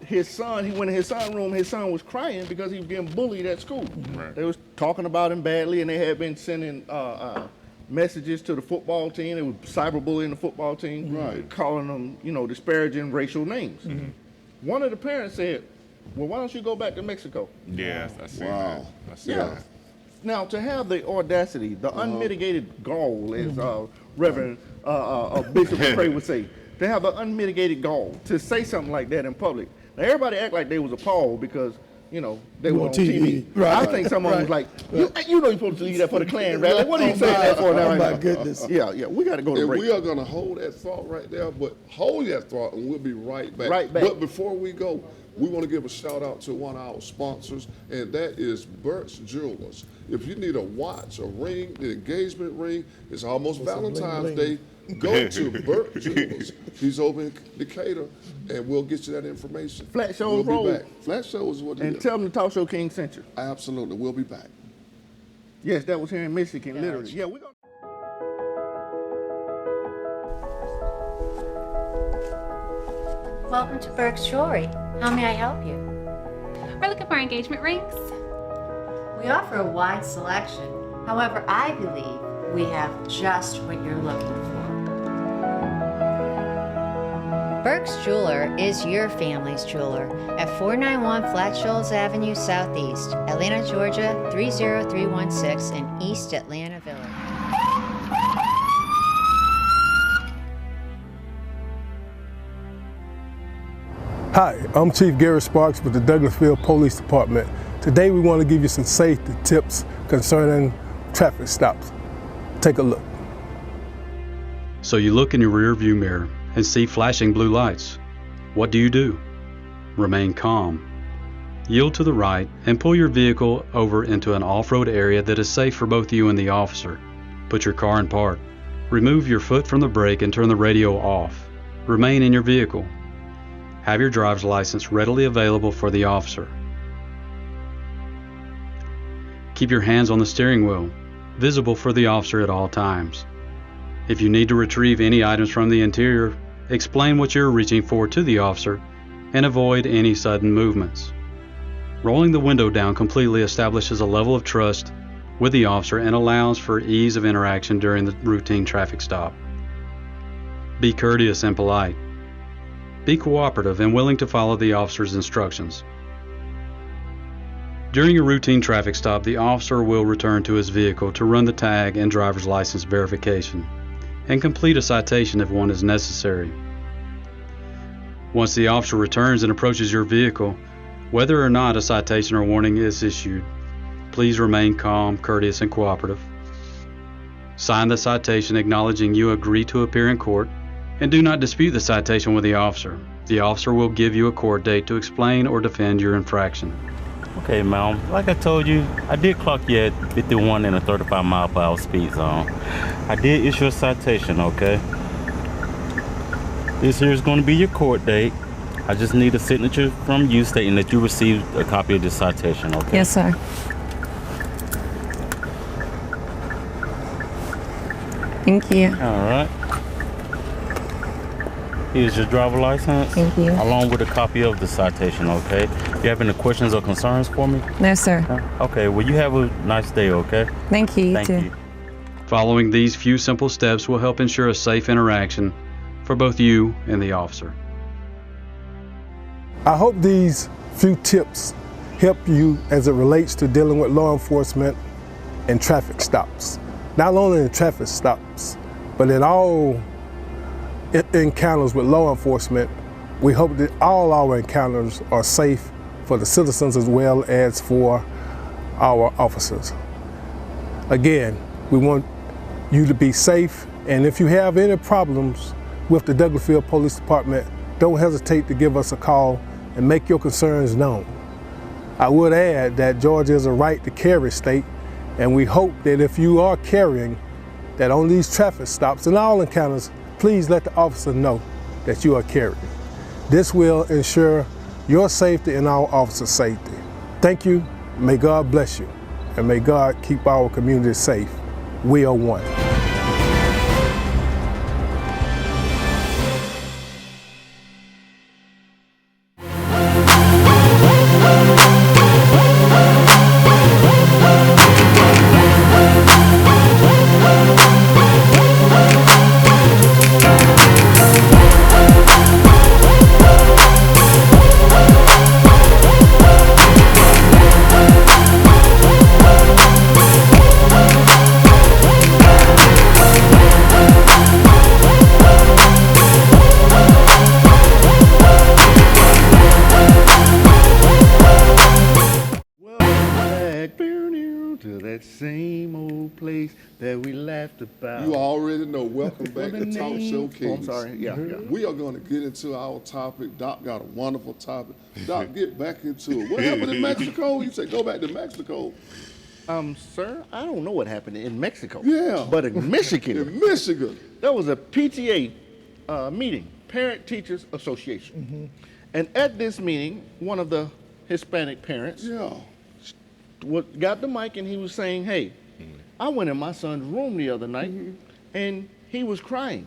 his son, he went in his son's room, his son was crying because he was getting bullied at school. Right. They was talking about him badly, and they had been sending messages to the football team. They were cyberbullying the football team, Right. calling them, disparaging racial names. One of the parents said, well, why don't you go back to Mexico? Yeah, I see Wow. that. I see Yeah. that. Now, to have the audacity, the unmitigated gall, as Reverend Bishop McCray would say, to have the unmitigated gall to say something like that in public. Now, everybody act like they was appalled because, they were on TV. Right. I think someone was like, you know you're supposed to leave that for the Klan rally. What are you saying that for now? Oh, my goodness. Yeah, we got to go to And break. we are going to hold that thought right there, but hold that thought and we'll be right back. Right back. But before we go, we want to give a shout out to one of our sponsors, and that is Burt's Jewelers. If you need a watch, a ring, the engagement ring, it's almost Valentine's Day. Go to Burt Jewelers. He's over in Decatur, and we'll get you that information. Flat Shoals We'll be Road. back. Flat Shows is what it And is. tell them the Talk Show King sent you. Absolutely. We'll be back. Yes, that was here in Michigan, literally. Yeah, we're going to. Welcome to Burke's Jewelry. How may I help you? We're looking for engagement rings. We offer a wide selection. However, I believe we have just what you're looking for. Burke's Jeweler is your family's jeweler at 491 Flat Shoals Avenue Southeast, Atlanta, Georgia 30316 in East Atlanta Village. Hi, I'm Chief Gary Sparks with the Douglasville Police Department. Today we want to give you some safety tips concerning traffic stops. Take a look. So you look in your rear view mirror and see flashing blue lights. What do? Remain calm. Yield to the right and pull your vehicle over into an off-road area that is safe for both you and the officer. Put your car in park. Remove your foot from the brake and turn the radio off. Remain in your vehicle. Have your driver's license readily available for the officer. Keep your hands on the steering wheel, visible for the officer at all times. If you need to retrieve any items from the interior, explain what you're reaching for to the officer and avoid any sudden movements. Rolling the window down completely establishes a level of trust with the officer and allows for ease of interaction during the routine traffic stop. Be courteous and polite. Be cooperative and willing to follow the officer's instructions. During a routine traffic stop, the officer will return to his vehicle to run the tag and driver's license verification and complete a citation if one is necessary. Once the officer returns and approaches your vehicle, whether or not a citation or warning is issued, please remain calm, courteous, and cooperative. Sign the citation acknowledging you agree to appear in court, and do not dispute the citation with the officer. The officer will give you a court date to explain or defend your infraction. Okay, ma'am. Like I told you, I did clock you at 51 in a 35 mile per hour speed zone. I did issue a citation, okay? This here is going to be your court date. I just need a signature from you stating that you received a copy of this citation, okay? Yes, sir. Thank you. All right. Here's your driver license. Thank you. Along with a copy of the citation, okay? You have any questions or concerns for me? No, sir. Okay, well, you have a nice day, okay? Thank you. Thank you. Following these few simple steps will help ensure a safe interaction for both you and the officer. I hope these few tips help you as it relates to dealing with law enforcement and traffic stops. Not only in traffic stops, but in all encounters with law enforcement. We hope that all our encounters are safe for the citizens as well as for our officers. Again, we want you to be safe, and if you have any problems with the Douglasville Police Department, don't hesitate to give us a call and make your concerns known. I would add that Georgia is a right to carry state, and we hope that if you are carrying, that on these traffic stops and all encounters, please let the officer know that you are carrying. This will ensure your safety and our officers' safety. Thank you, may God bless you, and may God keep our community safe. We are one. same old place that we laughed about. You already know. Welcome back to Talk Show Kings. Oh, I'm sorry. Yeah. We are going to get into our topic. Doc got a wonderful topic. Doc, get back into it. What happened in Mexico? You said go back to Mexico. Sir, I don't know what happened in Mexico. Yeah. But in Michigan. In Michigan. There was a PTA meeting, Parent Teachers Association. And at this meeting, one of the Hispanic parents got the mic and he was saying, hey, I went in my son's room the other night and he was crying.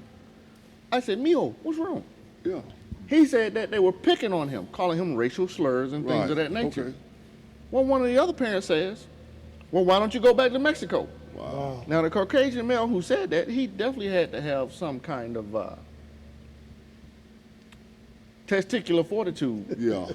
I said, Mijo, what's wrong? Yeah. He said that they were picking on him, calling him racial slurs and things of that nature. Okay. Well, one of the other parents says, well, why don't you go back to Mexico? Wow. Now, the Caucasian male who said that, he definitely had to have some kind of testicular fortitude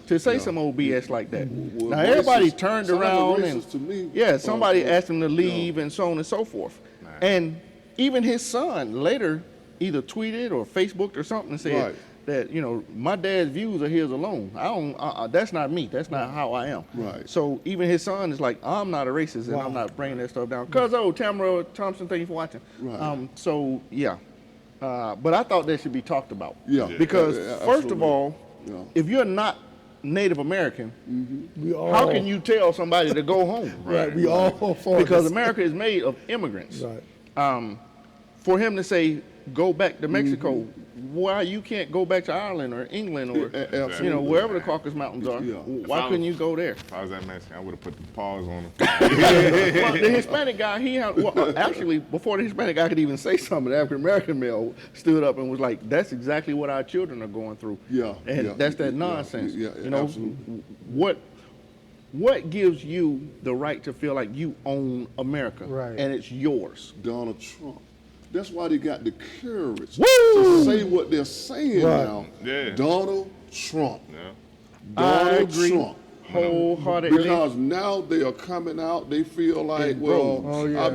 to say some old BS like that. Well, now, everybody racist- turned some of the around racist and, to me, somebody asked him to leave and so on and so forth. And even his son later either tweeted or Facebooked or something and said that, you know, my dad's views are his alone. I don't, that's not me. That's not how I am. Right. So even his son is like, I'm not a racist and I'm not bringing that stuff down. Cuz, Tamara Thompson, thank you for watching. Right. So, yeah. But I thought that should be talked about. Yeah. Because first of absolutely. all, if you're not Native American, how can you tell somebody to go home? Right. We all for Because this. America is made of immigrants. Right. For him to say, go back to Mexico, why you can't go back to Ireland or England or you know, wherever the Caucasus Mountains are? Why couldn't you go there? If I was that Mexican, I would have put the pause on him. Well, the Hispanic guy, he had, actually, before the Hispanic guy could even say something, the African American male stood up and was like, that's exactly what our children are going through. And that's that nonsense. You know, absolutely. what gives you the right to feel like you own America and it's yours? Donald Trump. That's why they got the courage Woo! to say what they're saying now. Yeah. Donald Trump. Yeah. I Donald agree Trump. wholeheartedly. Because now they are coming out, they feel like, well, I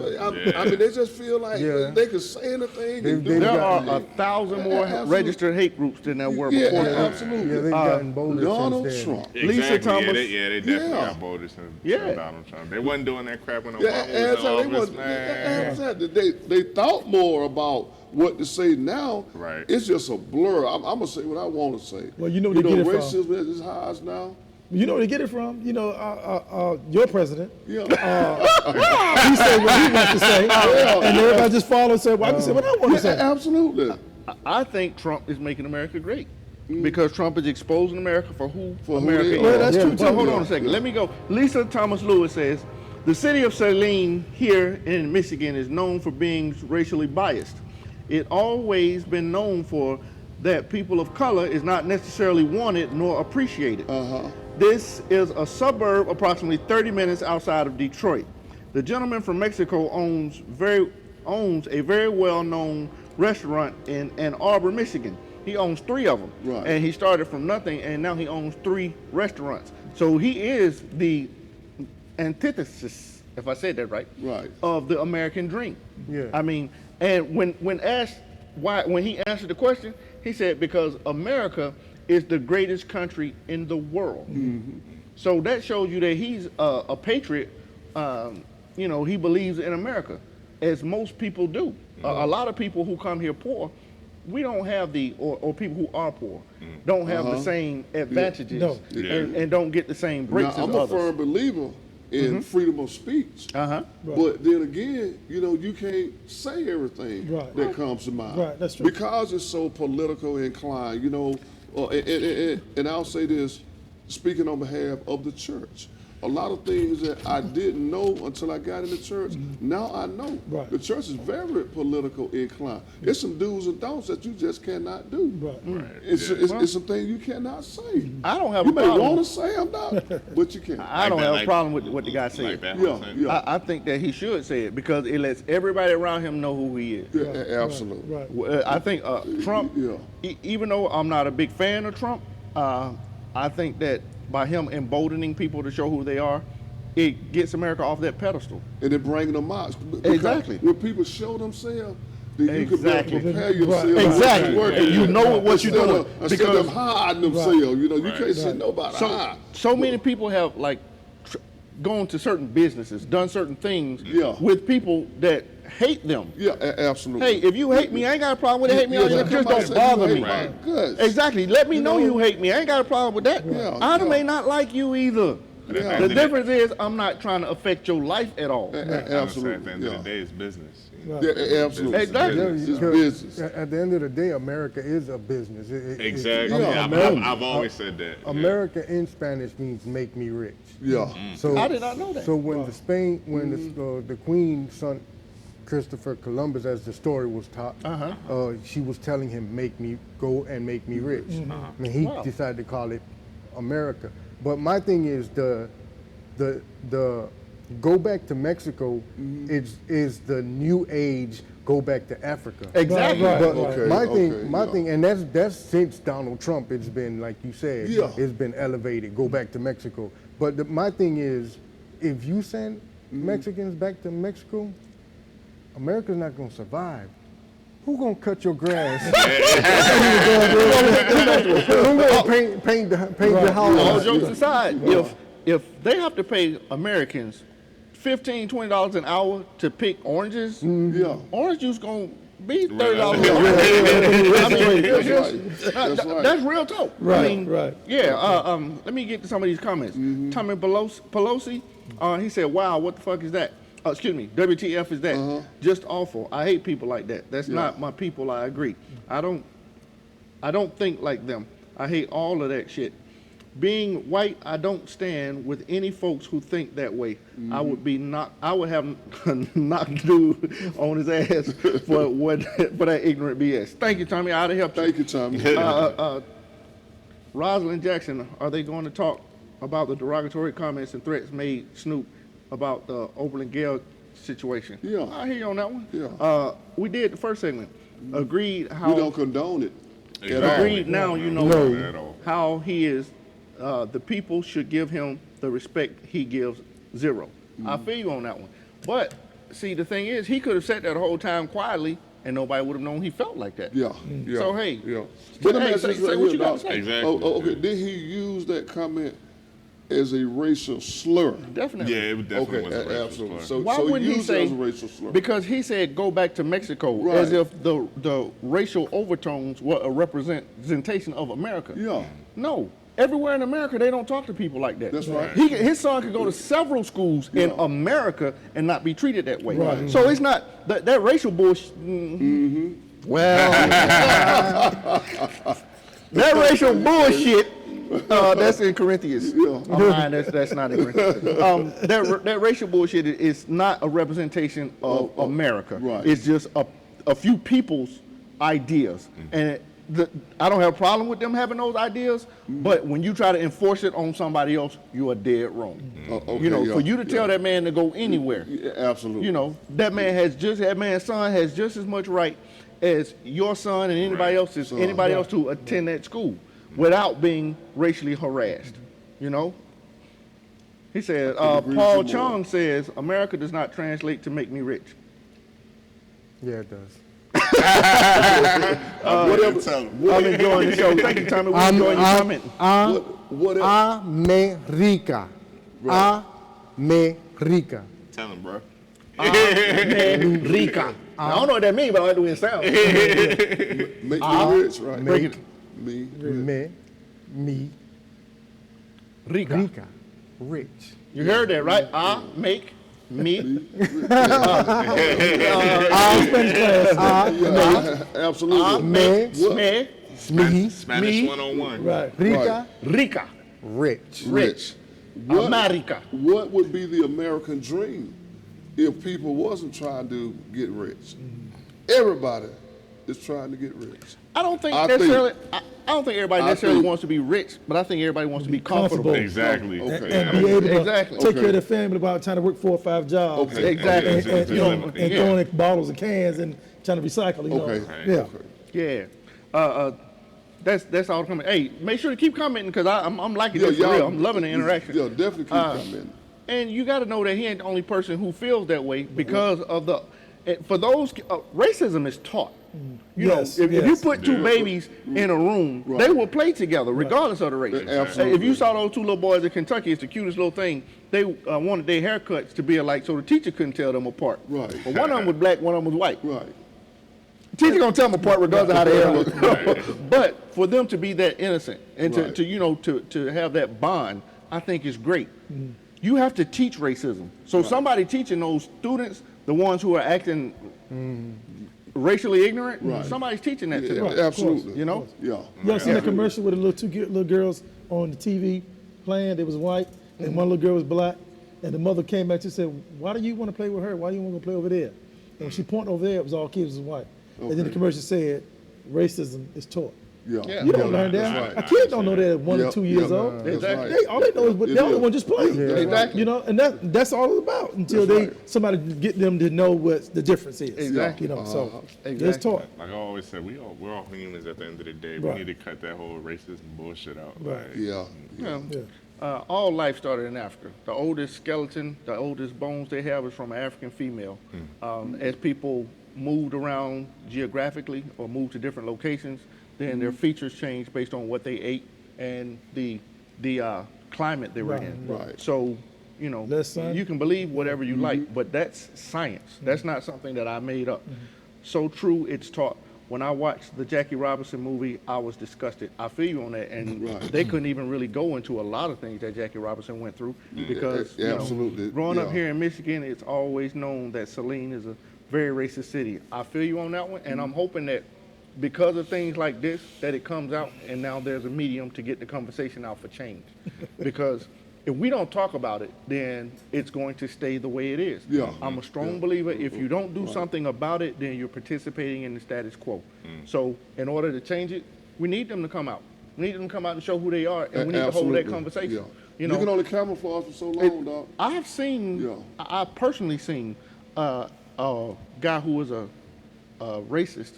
mean, they just feel like they can say anything. And do There it. are 1,000 more registered hate groups than there were Yeah, before. absolutely. Yeah, they've gotten bolder Donald since then. Trump. Lisa Exactly. Thomas. They definitely got bolder since Donald Trump. They wasn't doing that crap when Obama was in office, man. They thought more about what to say now. Right. It's just a blur. I'm gonna say what I want to say. Well, you know where they get it from. racism is as high as now. You know where they get it from? You know, your president. Yeah. He said what he wants to say, and everybody just follow and say, well, I can say what I want to say. Absolutely. I think Trump is making America great because Trump is exposing America for who America they is. are. Well, that's true, But too. hold on a second. Let me go. Lisa Thomas Lewis says, the city of Saline here in Michigan is known for being racially biased. It always been known for that people of color is not necessarily wanted nor appreciated. This is a suburb approximately 30 minutes outside of Detroit. The gentleman from Mexico owns a very well-known restaurant in Ann Arbor, Michigan. He owns 3 of them. Right. And he started from nothing and now he owns 3 restaurants. So he is the antithesis, if I said that right, of the American dream. Yeah. I mean, and when asked why, when he answered the question, he said because America is the greatest country in the world. So that shows you that he's a patriot. You know, he believes in America, as most people do. A lot of people who come here poor, we don't have or people who are poor, don't have the same advantages and don't get the same breaks Now, as I'm a others. firm believer in freedom of speech. But then again, you know, you can't say everything that comes to mind. Right, that's true. Because it's so political inclined, you know, and I'll say this, speaking on behalf of the church. A lot of things that I didn't know until I got in the church, now I know. The church is very political inclined. It's some do's and don'ts that you just cannot do. It's some things you cannot say. I don't have you a may problem. want to say I'm not, but you can't. I don't have a problem with what the guy said. I think that he should say it because it lets everybody around him know who he is. Yeah, absolutely. I think Trump, even though I'm not a big fan of Trump, I think that by him emboldening people to show who they are, it gets America off that pedestal. And then bringing them out. Exactly. When people show themselves, then you can better prepare yourself. Exactly. You know what you're doing. Instead of hiding themselves, you know, you can't say nobody hide. So many people have gone to certain businesses, done certain things Yeah. with people that hate them. Yeah, absolutely. Hey, if you hate me, I ain't got a problem with it. Hate me, Yeah, just come out don't and say bother you me. hate my guts. Exactly. Let me know know? you hate me. I ain't got a problem with that. Yeah, I yeah. may not like you either. Yeah. The difference is I'm not trying to affect your life at all. Absolutely. At the end of the day, it's business. Yeah, absolutely. Exactly. It's Because business. At the end of the day, America is a business. Exactly. Yeah, I've always said that. Yeah. America in Spanish means "make me rich." Yeah. So I did not know that. So when the Queen son Christopher Columbus, as the story was taught, she was telling him, "Make me go and make me rich." And he decided to call it America. But my thing is the go back to Mexico is the new age. Go back to Africa. Exactly. But Okay, my thing, and that's since Donald Trump. It's been, like you said, it's been elevated. Go back to Mexico. But my thing is, if you send Mexicans back to Mexico, America's not gonna survive. Who gonna cut your grass? Who gonna paint the house? All jokes aside, if they have to pay Americans $15, $20 an hour to pick oranges, orange juice gonna be $30 an hour. That's real talk. Right, I mean, right. Yeah. Let me get to some of these comments. Tommy Pelosi, he said, "Wow, what the fuck is that?" Excuse me, WTF is that? Just awful. I hate people like that. That's not my people. I agree. I don't think like them. I hate all of that shit. Being white, I don't stand with any folks who think that way. I would have knocked dude on his ass for that ignorant BS. Thank you, Tommy. I'd have helped you. Thank you, Tommy. Rosalind Jackson, are they going to talk about the derogatory comments and threats made Snoop about the Oberlin Gale situation? Yeah. I hear you on that one. Yeah. We did the first segment. Agreed how We don't condone it. agreed now you know how he is. The people should give him the respect he gives zero. I feel you on that one. But see, the thing is, he could have sat there the whole time quietly and nobody would have known he felt like that. Yeah. Yeah. So hey, Yeah. But hey, let me say ask you what right you got to here, say. Exactly. okay. Did he use that comment as a racial slur? Definitely. Yeah, it definitely was a racial absolutely. slur. So, Why so wouldn't he use it say? as a racial slur? Because he said go back to Mexico, Right. as if the racial overtones were a representation of America. Yeah. No. Everywhere in America, they don't talk to people like that. That's right. His son could go to several schools in America and not be treated that way. Right. So it's not that racial bullshit. Well, that racial bullshit. That's in Corinthians. That's not in Corinthians. That racial bullshit is not a representation of America. Right. It's just a few people's ideas, and I don't have a problem with them having those ideas. But when you try to enforce it on somebody else, you are dead wrong. Okay, For you to tell that man to go anywhere, absolutely. That man's son has just as much right as your son and anybody else to attend that school without being racially harassed. He said, Paul Chung says, America does not translate to make me rich. Yeah, it does. I'm enjoying the show. Thank you, Tommy. We're enjoying your comment. America. America. Tell him, bro. America. I don't know what that means, but I like the way it sounds. Make me rich, right? Make me Rica. Rich. You heard that, right? Make me. Absolutely. Spanish 101. Right. Rica. Rich. America. What would be the American dream if people wasn't trying to get rich? Everybody is trying to get rich. I don't think everybody necessarily wants to be rich, but I think everybody wants to be comfortable. Exactly. Okay. And be able to Exactly. take care of their family without trying to work 4 or 5 jobs. Okay. Exactly. And throwing in bottles and cans and trying to recycle. Yeah. Yeah. That's all coming. Hey, make sure to keep commenting because I'm liking this for real. I'm loving the interaction. Yeah, definitely keep commenting. And you got to know that he ain't the only person who feels that way because of for those racism is taught. You know, Yes, if you yes. put two babies in a room, they will play together regardless of the race. Absolutely. If you saw those two little boys in Kentucky, it's the cutest little thing. They wanted their haircuts to be alike, so the teacher couldn't tell them apart. Right. But one of them was black, one of them was white. Right. The teacher gonna tell them apart regardless of how their hair looks. But for them to be that innocent and Right. to have that bond, I think is great. You have to teach racism. So somebody teaching those students, the ones who are acting racially ignorant, Right. somebody's teaching that to them. Yeah, absolutely. You know? Yeah. You ever seen a commercial with the little girls on the TV playing? They was white, and one little girl was black, and the mother came back and said, "Why do you want to play with her? Why do you want to play over there?" And when she pointed over there, it was all kids was white. And then the commercial said, "Racism is taught." Yeah. You don't learn that. That's right. A kid don't know that at 1 or Yep, 2 years yep, old. that's right. They all they know is what It the other is. one just playing. Yeah, exactly. You know, and that's all it's about until somebody get them to know what the difference is. Exactly. You know, so Exactly. it's taught. Like I always said, we're all humans at the end of the day. Right. We need to cut that whole racism bullshit out. Right. Like, Yeah. All life started in Africa. The oldest skeleton, the oldest bones they have is from an African female. As people moved around geographically or moved to different locations, then their features changed based on what they ate and the climate they were in. Right. So, you know, Less sun. you can believe whatever you like, but that's science. That's not something that I made up. So true, it's taught. When I watched the Jackie Robinson movie, I was disgusted. I feel you on that, and Right. they couldn't even really go into a lot of things that Jackie Robinson went through because Yeah, you know, absolutely, growing up yeah. here in Michigan, it's always known that Saline is a very racist city. I feel you on that one, and I'm hoping that because of things like this, that it comes out, and now there's a medium to get the conversation out for change. Because if we don't talk about it, then it's going to stay the way it is. Yeah. I'm a strong believer. If you don't do something about it, then you're participating in the status quo. So in order to change it, we need them to come out. We need them to come out and show who they are, and we need to hold that Absolutely. conversation. Yeah. You know, can only camouflage for so long, dog. I've seen, I've personally seen a guy who was a racist,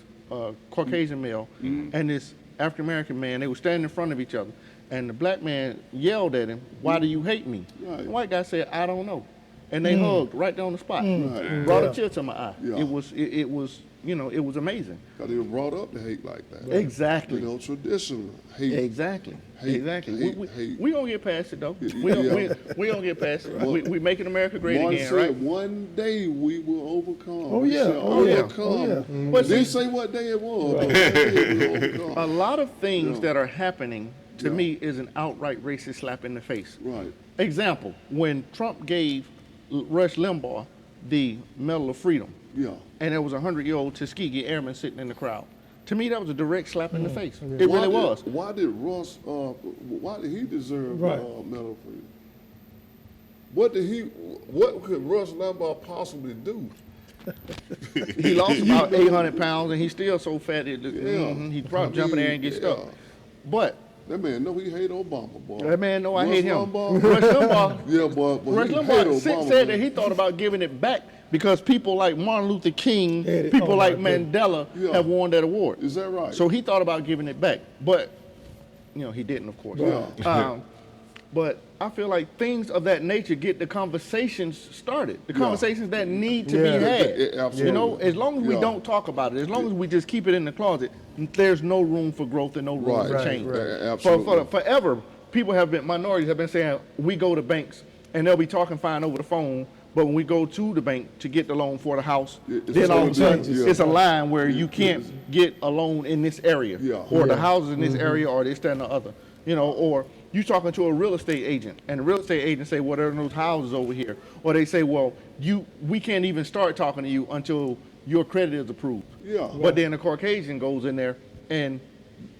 Caucasian male, and this African American man. They were standing in front of each other, and the black man yelled at him, "Why do you hate me?" Right. The white guy said, "I don't know," and they hugged right there on the spot. Brought a tear to my eye. Yeah. It was, you know, it was amazing. Because they were brought up to hate like that. Exactly. You know, traditional hate. Exactly. Hate, Exactly. hate, we hate. gonna get past it though. Yeah. We gonna get past it. We making America great Martin again, said, right? one day we will overcome. Oh, We yeah. shall Oh, yeah. overcome. Oh, yeah. But Didn't see- say what day it was. But one day we will overcome. A lot of things Yeah. that are happening to Yeah. me is an outright racist slap in the face. Right. Example, when Trump gave Rush Limbaugh the Medal of Freedom, Yeah. and there was a 100-year-old Tuskegee airman sitting in the crowd. To me, that was a direct slap in the face. It really was. Why did Russ? Why did he deserve Right. Medal of Freedom? What could Russ Limbaugh possibly do? He lost about 800 pounds, and he's still so fat. He's probably jumping there and get stuck. But That man know he hate Obama, boy. that man know I Rush hate him. Limbaugh? Rush Limbaugh. Yeah, boy. But Rush he hate Limbaugh Obama, said man. that he thought about giving it back because people like Martin Luther King, Yeah, people oh, like my Mandela Yeah. have won that award. Is that right? So he thought about giving it back, but you know he didn't, of course. Yeah. But I feel like things of that nature get the conversations started, the Yeah. conversations that need to Yeah. be had. Yeah, absolutely. You know, as long as we Yeah. don't talk about it, as long as we just keep it in the closet, there's no room for growth and no room Right, for change. right. Absolutely. Forever, minorities have been saying, we go to banks and they'll be talking fine over the phone, but when we go to the bank to get the loan for the house, It's then all of a sudden yeah. it's a line where you can't get a loan in this area, Yeah. or the houses in this area, or this, that, and the other. You know, or you talking to a real estate agent, and the real estate agent say, well, there are those houses over here. Or they say, well, we can't even start talking to you until your credit is approved. Yeah. But then the Caucasian goes in there, and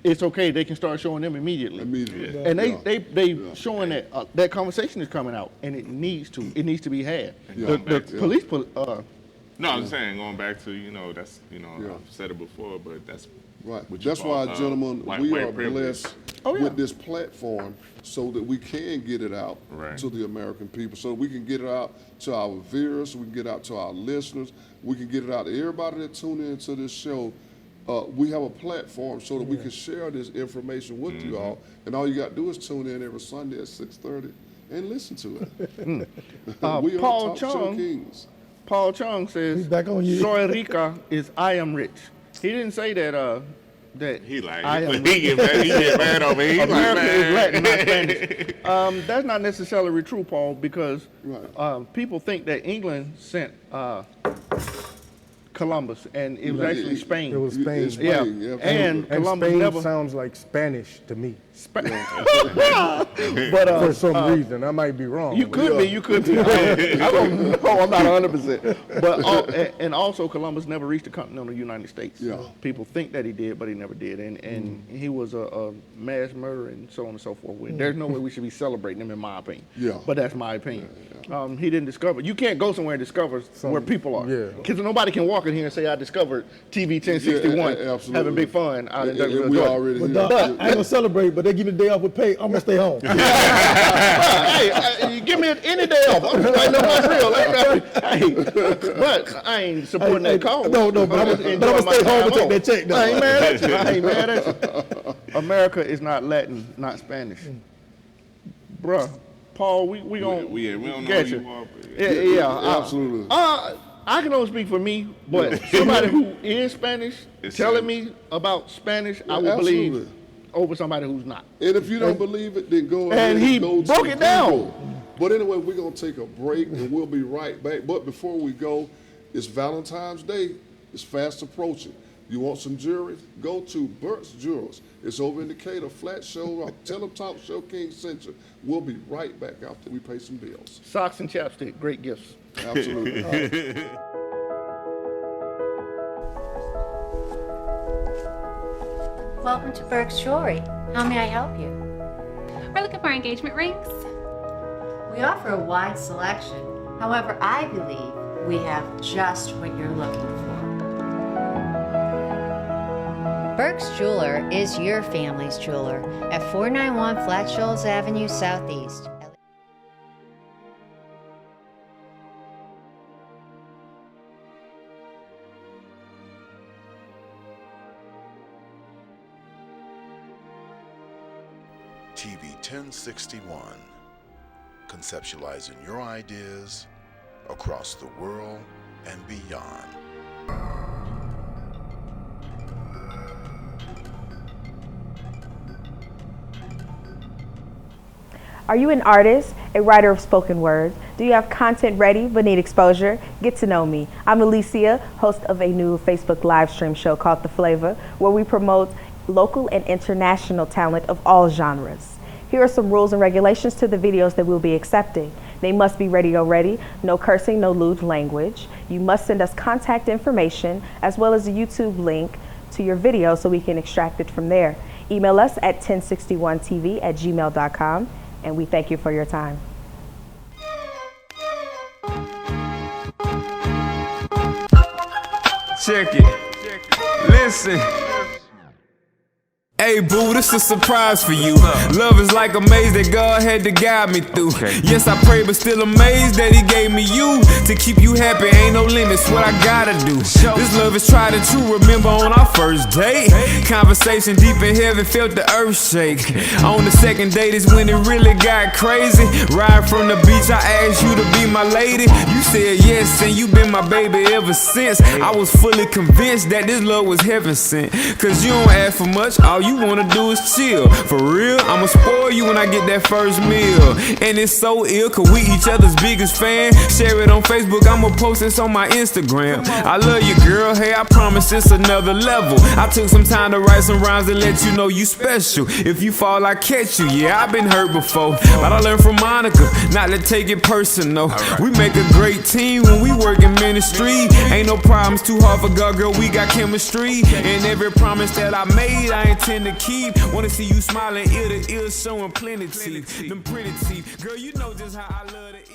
it's okay, they can start showing them immediately. Immediately. And Yeah. they showing that that conversation is coming out, and it needs to be had. Yeah. The Yeah. police, No, I'm saying going back to that's Yeah. I've said it before, but that's Right. what you That's call, why, gentlemen, white we are privilege. blessed with this platform so that we can get it out Right. to the American people, so we can get it out to our viewers, we can get it out to our listeners, we can get it out to everybody that tune in to this show. We have a platform so that we can share this information with you all, and all you got to do is tune in every Sunday at 6:30 and listen to it. We are Paul Talk Show Chung. Kings. Paul Chung says, He's back on you. Soy Rica is I am rich. He didn't say that. That he like he get mad over here. America is Latin, not Spanish. That's not necessarily true, Paul, because people think that England sent Columbus, and it was actually Spain. It was Spain. Yeah, and Columbus Spain never sounds like Spanish to me. But for some reason, I might be wrong. You could be. You could be. I don't know. I'm not 100%. But and also Columbus never reached the continental United States. Yeah. People think that he did, but he never did. And he was a mass murderer and so on and so forth. There's no way we should be celebrating him, in my opinion. Yeah. But that's my opinion. He didn't discover. You can't go somewhere and discover where people are. Yeah. Because nobody can walk in here and say I discovered TV 1061, having big fun out in Douglasville, we Georgia. already But dog, I ain't gonna celebrate, but they give me the day off with pay. I'm gonna stay home. Hey, give me any day off. I know that's real. But I ain't supporting that cause. No, but I'm gonna stay home and take that check. I ain't mad at you. I ain't mad at you. America is not Latin, not Spanish. Bruh, Paul, we don't know get who you. you are, but Yeah, absolutely. I can only speak for me, but somebody who is Spanish telling me about Spanish, I will believe over somebody who's not. And if you don't believe it, then go ahead And he go broke to it down. Google. But anyway, we're going to take a break and we'll be right back. But before we go, it's Valentine's Day. It's fast approaching. You want some jewelry? Go to Burt's Jewelers. It's over in Decatur, Flat Show. Tell them Talk Show King sent you. We'll be right back after we pay some bills. Socks and chapstick, great gifts. Absolutely. Welcome to Burke's Jewelry. How may I help you? We're looking for engagement rings. We offer a wide selection. However, I believe we have just what you're looking for. Burke's Jeweler is your family's jeweler at 491 Flat Shoals Avenue Southeast. TV 1061, conceptualizing your ideas across the world and beyond. Are you an artist, a writer of spoken word? Do you have content ready but need exposure? Get to know me. I'm Alicia, host of a new Facebook live stream show called The Flavor, where we promote local and international talent of all genres. Here are some rules and regulations to the videos that we'll be accepting. They must be radio ready, no cursing, no lewd language. You must send us contact information as well as a YouTube link to your video so we can extract it from there. Email us at 1061tv@gmail.com. And we thank you for your time. Check it. Listen. Hey boo, this a surprise for you. Love is like a maze that God had to guide me through. Yes, I pray, but still amazed that he gave me you. To keep you happy, ain't no limits, what I gotta do. This love is tried and true, remember on our first date. Conversation deep in heaven, felt the earth shake. On the second date is when it really got crazy. Ride from the beach, I asked you to be my lady. You said yes, and you been my baby ever since. I was fully convinced that this love was heaven sent. Cause you don't ask for much, all you wanna do is chill. For real, I'ma spoil you when I get that first meal. And it's so ill, cause we each other's biggest fan. Share it on Facebook, I'ma post this on my Instagram. I love you, girl, hey, I promise it's another level. I took some time to write some rhymes to let you know you special. If you fall, I catch you, yeah, I've been hurt before. But I learned from Monica, not to take it personal. We make a great team when we work in ministry. Ain't no problems too hard for God, girl, we got chemistry. And every promise that I made, I intend to keep. Wanna see you smiling ear to ear, showing plenty teeth. Them pretty teeth. Girl, you know just how I love to eat.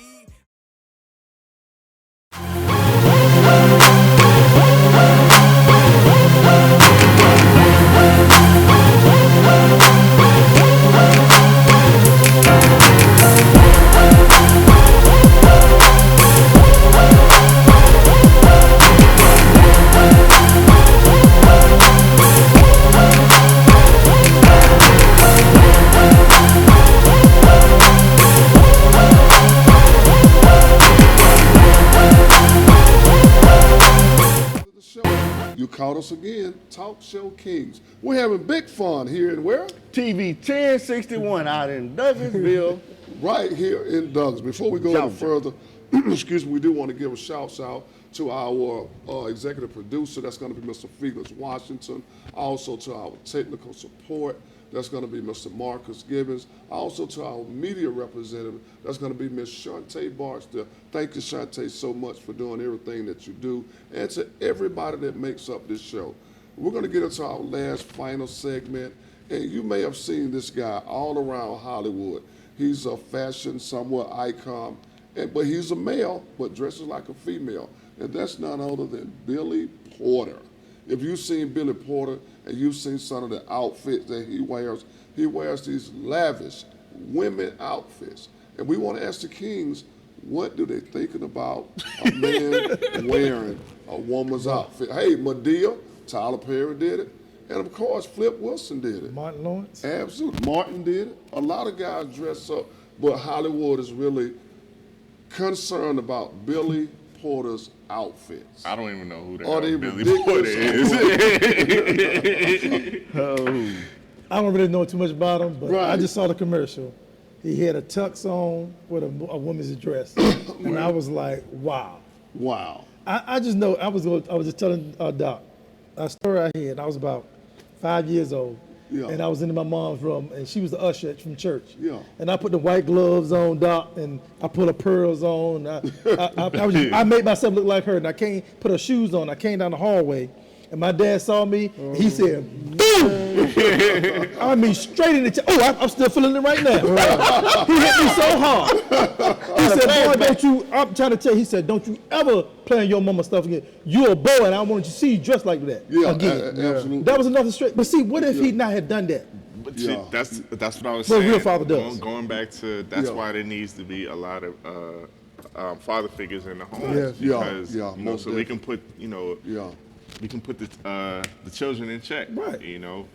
once again, Talk Show Kings. We're having big fun here in where? TV 1061 out in Douglasville. Right here in Douglas. Before we go any further, excuse me, we do want to give a shout out to our executive producer. That's going to be Mr. Felix Washington. Also to our technical support. That's going to be Mr. Marcus Gibbons. Also to our media representative. That's going to be Ms. Shantae Barksdale. Thank you, Shantae, so much for doing everything that you do. And to everybody that makes up this show. We're going to get into our last final segment. And you may have seen this guy all around Hollywood. He's a fashion somewhat icon, but he's a male, but dresses like a female. And that's none other than Billy Porter. If you've seen Billy Porter and you've seen some of the outfits that he wears these lavish women outfits. And we want to ask the Kings, what do they thinking about a man wearing a woman's outfit? Hey, Madea, Tyler Perry did it. And of course, Flip Wilson did it. Martin Lawrence? Absolutely. Martin did it. A lot of guys dress up, but Hollywood is really concerned about Billy Porter's outfits. I don't even know who the Are hell they Billy Porter is. I don't really know too much about him, but I just saw the commercial. He had a tux on with a woman's dress, and I was like, wow. Wow. I just know, I was just telling Doc a story I had. I was about 5 years old, and I was in my mom's room, and she was the usher from church. Yeah. And I put the white gloves on, Doc, and I put her pearls on. I made myself look like her, and I came, put her shoes on. I came down the hallway, and my dad saw me, and he said, boom! I mean, straight in the chest. Oh, I'm still feeling it right now. He hit me so hard. He said, boy, don't you, I'm trying to tell you, he said, don't you ever play on your mama stuff again. You're a boy, and I wanted to see you dressed like that again. Absolutely. That was another straight. But see, what if he not had done that? But see, that's what I was What a saying. real father does. Going back to, that's why there needs to be a lot of father figures in the home. Yes. Because, Yeah, you know, most so we can put, you know, we can put the children in check. Right. You know.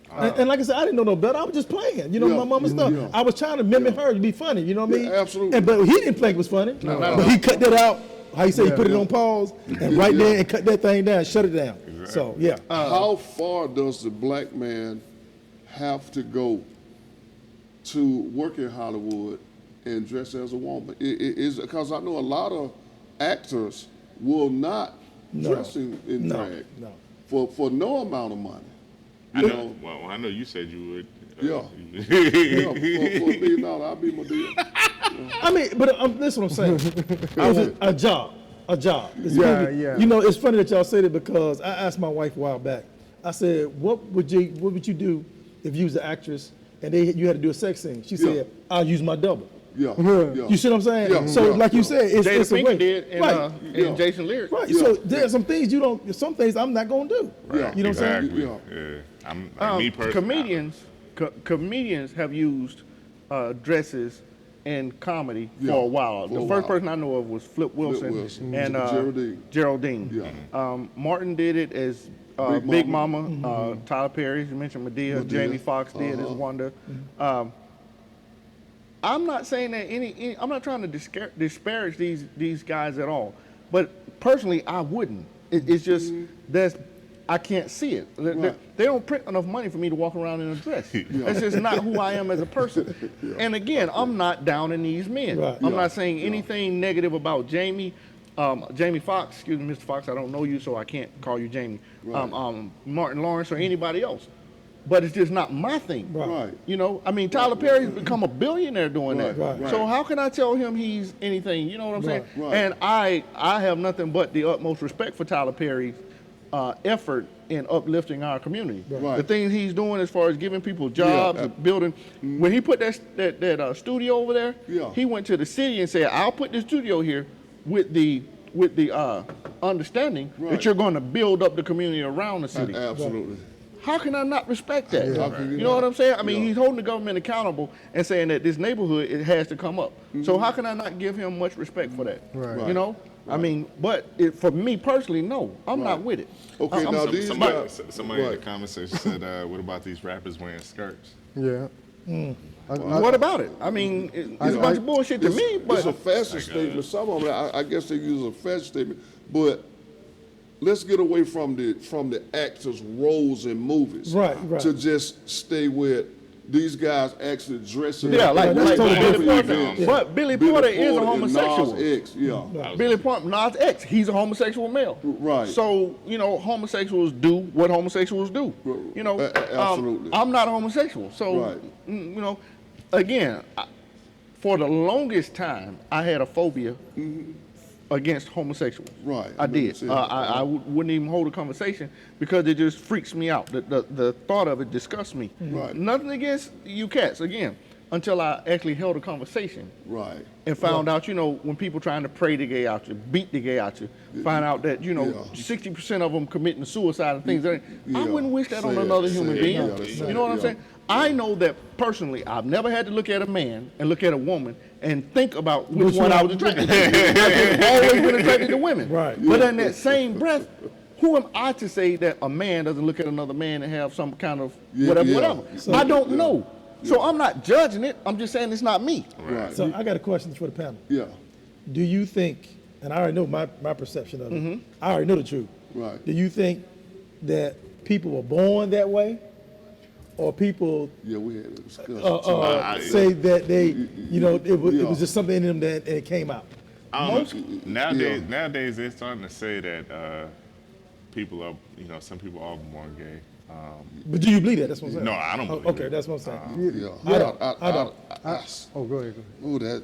And like I said, I didn't know no better. I was just playing, you know, my mama's stuff. I was trying to mimic her to be funny, you know what I mean? Absolutely. But he didn't think it was funny. But he cut that out. How you say he put it on pause and right there and cut that thing down, shut it down. Exactly. So yeah. How far does the black man have to go to work in Hollywood and dress as a woman? Is because I know a lot of actors will not dress in drag for no amount of money. I know. Well, I know you said you would. For $1 million, I'll be Madea. I mean, but this is what I'm saying. I was a job. It's Yeah. You know, it's funny that y'all said it because I asked my wife a while back. I said, what would you do if you was an actress and you had to do a sex scene? She said, I'll use my double. Yeah. You see what I'm saying? Yeah. So like you said, it's Jada a way. Pinkett did in Jason Lyric. Right. So there's some things some things I'm not gonna do. Right. You know what I'm Exactly. saying? I'm me personally. Comedians have used dresses in comedy for a while. The first person I know of was Flip Wilson, and Geraldine. Martin did it as Big Mama. Tyler Perry, you mentioned Madea. Jamie Foxx did as Wanda. I'm not saying that I'm not trying to disparage these guys at all, but personally, I wouldn't. It's just I can't see it. They don't print enough money for me to walk around in a dress. That's just not who I am as a person. And again, I'm not downing these men. I'm not saying anything negative about Jamie Foxx. Excuse me, Mr. Fox. I don't know you, so I can't call you Jamie. Martin Lawrence or anybody else. But it's just not my thing. Right. You know, I mean, Tyler Perry's become a billionaire doing that. Right. So how can I tell him he's anything? You know what I'm saying? Right. And I have nothing but the utmost respect for Tyler Perry's effort in uplifting our community. Right. The things he's doing as far as giving people jobs, building. When he put that studio over there, he went to the city and said, "I'll put this studio here with the understanding that you're going to build up the community around the city." Absolutely. How can I not respect that? You know what I'm saying? I mean, he's holding the government accountable and saying that this neighborhood, it has to come up. So how can I not give him much respect for that? Right. You know? I mean, but for me personally, no, I'm not with it. Okay, now these somebody in the comment section said, "What about these rappers wearing skirts?" Yeah. What about it? I mean, it's a bunch of bullshit to me, but it's a fashion statement. Some of them, I guess they use a fashion statement, but let's get away from the actors' roles in movies. Right. To just stay with these guys actually dressing. Yeah, up like for Billy Porter. events. But Billy Porter is a and homosexual. Nas X, yeah. Billy Porter, Nas X, he's a homosexual male. Right. So, you know, homosexuals do what homosexuals do. You know, absolutely. I'm not a homosexual. So, Right. you know, again, for the longest time, I had a phobia against homosexuals. Right. I did. I wouldn't even hold a conversation because it just freaks me out. The thought of it disgusts me. Right. Nothing against you cats, again, until I actually held a conversation. Right. And found out, you know, when people trying to pray the gay out you, beat the gay out you, find out that, you know, 60% of them committing suicide and things. I wouldn't wish that on another human being. You know what I'm saying? I know that personally, I've never had to look at a man and look at a woman and think about which one I was attracted to. I've always been attracted to women. Right. But in that same breath, who am I to say that a man doesn't look at another man and have some kind of whatever? So- I don't know. So I'm not judging it. I'm just saying it's not me. Right. So I got a question for the panel. Yeah. Do you think, and I already know my perception of it, I already know the truth. Right. Do you think that people were born that way? Or people Yeah, we had a discussion. say that they, you know, it was just something in them that it came out? Nowadays they're starting to say that people are, you know, some people are born gay. But do you believe that? That's what I'm saying. No, I don't believe Okay, it. that's what I'm saying. I don't. Oh, go ahead. Ooh, that.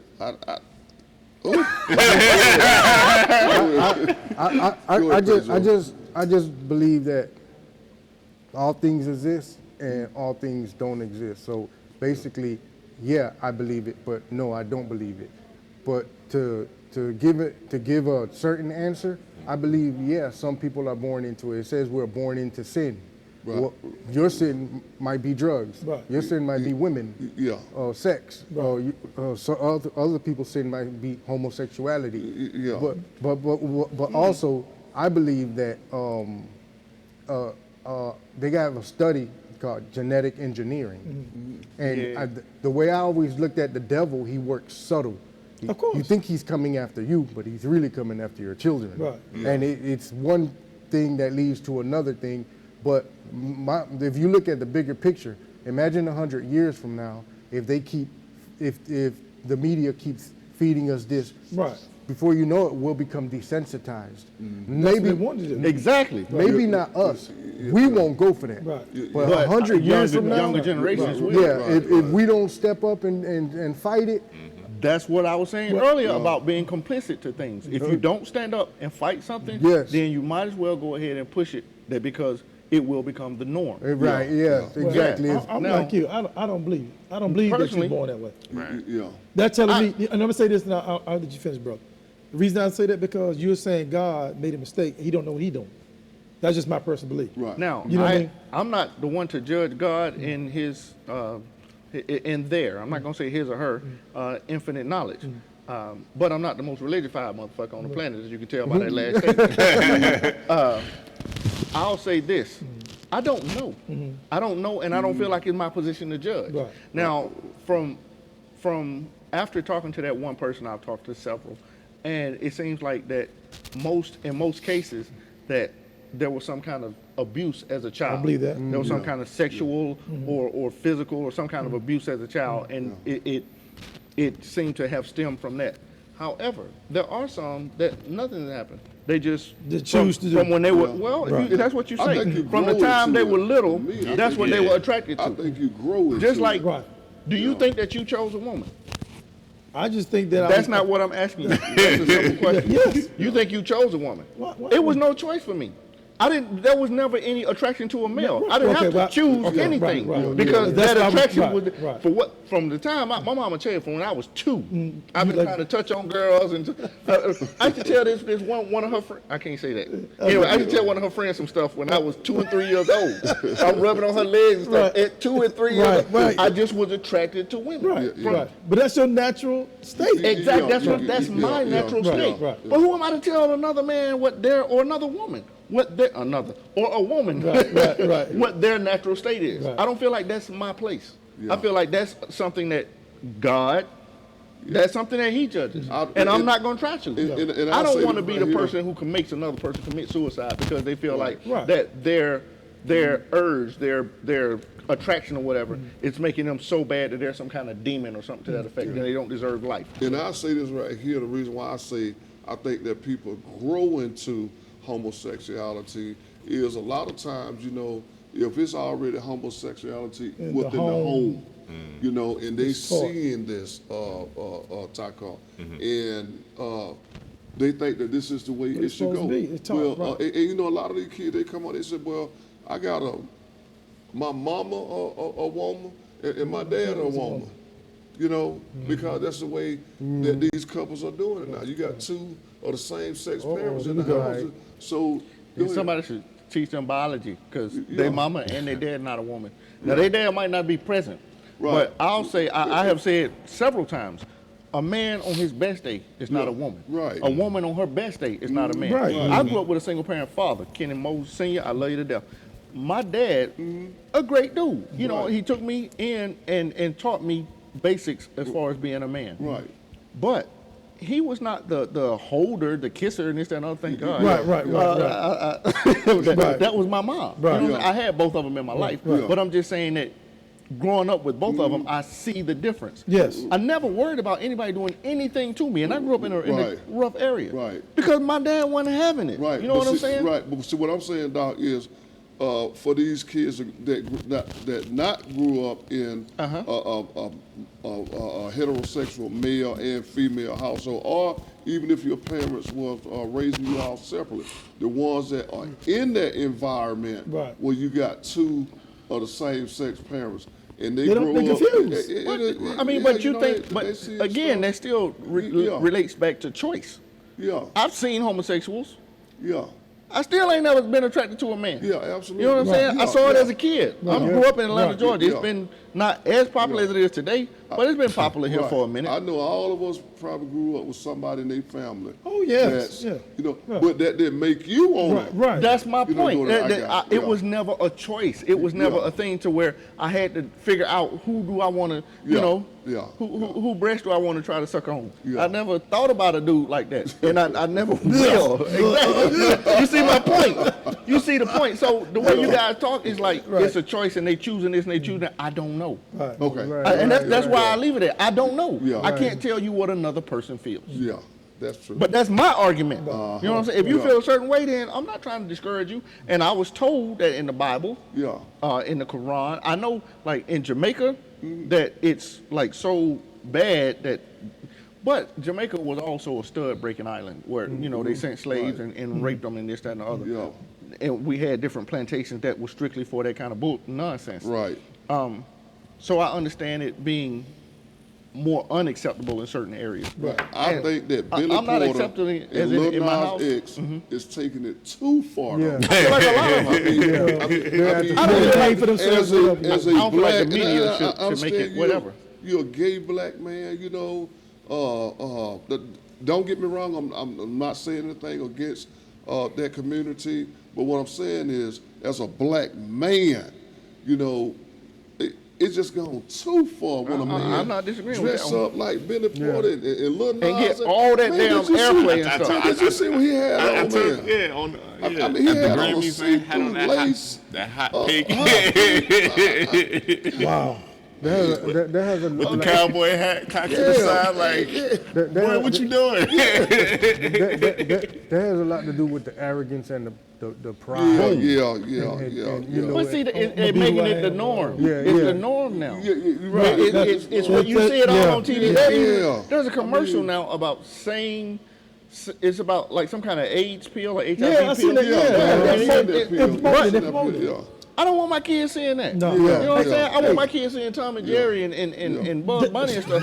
I just believe that all things exist and all things don't exist. So basically, yeah, I believe it, but no, I don't believe it. But to give a certain answer, I believe, yeah, some people are born into it. It says we're born into sin. Right. Well, your sin might be drugs. Right. Your sin might be women. Yeah. Or sex. Right. So other people's sin might be homosexuality. Yeah. But also, I believe that they got a study called genetic engineering. And the way I always looked at the devil, he works subtle. Of course. You think he's coming after you, but he's really coming after your children. Right. And it's one thing that leads to another thing. But if you look at the bigger picture, imagine 100 years from now, if the media keeps feeding us this, Right. before you know it, we'll become desensitized. That's Maybe what they want to do. Exactly. Maybe not us. We won't go for that. Right. But 100 years from now, younger generations will. yeah, if we don't step up and fight it, That's what I was saying earlier about being complicit to things. If you don't stand up and fight something, then you might as well go ahead and push it because it will become the norm. Right, yeah, exactly. I'm Now- like you. I don't believe. I don't believe that Personally- you're born that way. Right. Yeah. That's telling me, and I'm gonna say this now, I'll let you finish, bro. The reason I say that because you're saying God made a mistake, he don't know what he doing. That's just my personal belief. Right. Now, You know what I mean? I'm not the one to judge God in his, I'm not gonna say his or her infinite knowledge. But I'm not the most religious-fied motherfucker on the planet, as you can tell by that last statement. I'll say this. I don't know. I don't know, and I don't feel like it's my position to judge. Right. Now, from after talking to that one person, I've talked to several, and it seems like that in most cases that there was some kind of abuse as a child. I believe that. There was some kind of sexual or physical or some kind of abuse as a child, and it seemed to have stemmed from that. However, there are some that nothing happened. They just choose to do from when they were Yeah. if that's what you I say. think you From the grow time into they were it. little, To me, I that's think what they were attracted to. I think you grow into Just it. like, Right. do you think that you chose a woman? I just think that That's not what I'm asking you. That's a simple question. Yes. You think you chose a woman? What? It was no choice for me. There was never any attraction to a male. I didn't Okay, have to right. choose Okay, anything right. because That's that why I'm- attraction right, was right. from the time my mama tell you from when I was 2. I've been like- trying to touch on girls and I used to tell this one of her friends. I can't say that. Anyway, I used to tell one of her friends some stuff when I was 2 and 3 years old. I'm rubbing on her legs and stuff. Right. At 2 and 3 years old, Right. I just was attracted to women. Right, From- right. But that's your natural state. Exactly. Yeah, That's my yeah, natural yeah, state. right. But who am I to tell another man or another woman or a woman right. what their natural state is? Right. I don't feel like that's my place. Yeah. I feel like that's something that God That's something that he judges, and I'm not going to try to. And I I'll don't say want to this be right the here. person who makes another person commit suicide because they feel like Right. that their urge, their attraction or whatever, it's making them so bad that they're some kind of demon or something to that effect, that they don't deserve life. And I'll say this right here, the reason why I say I think that people grow into homosexuality is a lot of times, you know, if it's already homosexuality In within the the home, Mm. you know, and they It's taught. seeing this, Taco, and they think that this is the way What it it's should supposed go. to be. It's taught, Well, right. and you know, a lot of these kids, they come out, they say, well, I got my mama a woman and my dad a woman. You know, because that's the way that these couples are doing it now. You got two of the same sex parents in the house. So go ahead. Somebody should teach them biology because their mama and their dad not a woman. Now their dad might not be present, but I'll say I have said several times, a man on his best day is not a woman. Right. A woman on her best day is not a man. Right. I grew up with a single parent father, Kenny Moses Sr. I love you to death. My dad, a great dude. You know, he took me in and taught me basics as far as being a man. Right. But he was not the holder, the kisser, and this, that, and other. Thank God. Right. That was my mom. Right. You know, I had both of them in my life. But I'm just saying that growing up with both of them, I see the difference. Yes. I never worried about anybody doing anything to me, and I grew up in a rough area. Right. Because my dad wasn't having it. Right. You know But what I'm see- saying? Right. But see, what I'm saying, Doc, is for these kids that not grew up in a heterosexual male and female household, or even if your parents was raising you all separately, the ones that are in that environment where you got two of the same sex parents, and they grow they're up. confused. I mean, but you think, but again, that still relates back to choice. Yeah. I've seen homosexuals. Yeah. I still ain't never been attracted to a man. Yeah, absolutely. You know what I'm saying? I saw it as a kid. I grew up in Atlanta, Right. Georgia. It's Yeah. been not as popular as it is today, but it's been popular here Right. for a minute. I know all of us probably grew up with somebody in their family. Oh, yes. that's, Yeah. You know, but that didn't make you want it. Right. That's my You know, point. I got it. It was never a choice. It was never a thing to where I had to figure out who do I want to, you know, who breast do I want to try to suck on. I never thought about a dude like that, and I never will. Exactly. You see my point? You see the point? So the way you guys talk is like it's a choice, and they choosing this and they choosing that. I don't know. Okay. And that's why I leave it at. I don't know. Yeah. I can't tell you what another person feels. Yeah, that's true. But that's my argument. You know what I'm saying? If you feel a certain way, then I'm not trying to discourage you. And I was told that in the Bible, in the Quran, I know like in Jamaica, that it's like so bad that, but Jamaica was also a stud breaking island where, you know, they sent slaves and raped them and this, that, and the other. Yeah. And we had different plantations that were strictly for that kind of bull nonsense. Right. So I understand it being more unacceptable in certain areas. Right. I think that Billy I'm not Porter accepting it and as Lil in my Nas house. X is taking it too far. Yeah. I feel like a lot of them. I don't pay for themselves. As I a don't feel like black, the media and should I'm make it saying whatever. You're a gay black man, you know. Don't get me wrong. I'm not saying anything against that community, but what I'm saying is, as a black man, you know, it's just gone too far when a man I'm not disagreeing with dress that. up like Billy Porter and Lil Nas And get all that damn airplay and stuff. Did you see what he had on, man? Yeah, I mean, he at the had on a Grammys, man, had on see-through lace. that hot pink. Wow. That has a With the cowboy hat cocked to the side, like, boy, what you doing? that has a lot to do with the arrogance and the pride. Yeah. You know, But see, it's making it the norm. Yeah, It's yeah. the norm now. Right. It's what you see it all on TV. Yeah. There's a commercial now about saying, it's about like some kind of AIDS pill or HIV Yeah, I pill. seen that. Yeah. I don't want my kids seeing that. No. You know what I'm Yeah. saying? I want my kids seeing Tom and Jerry and Bugs Bunny and stuff.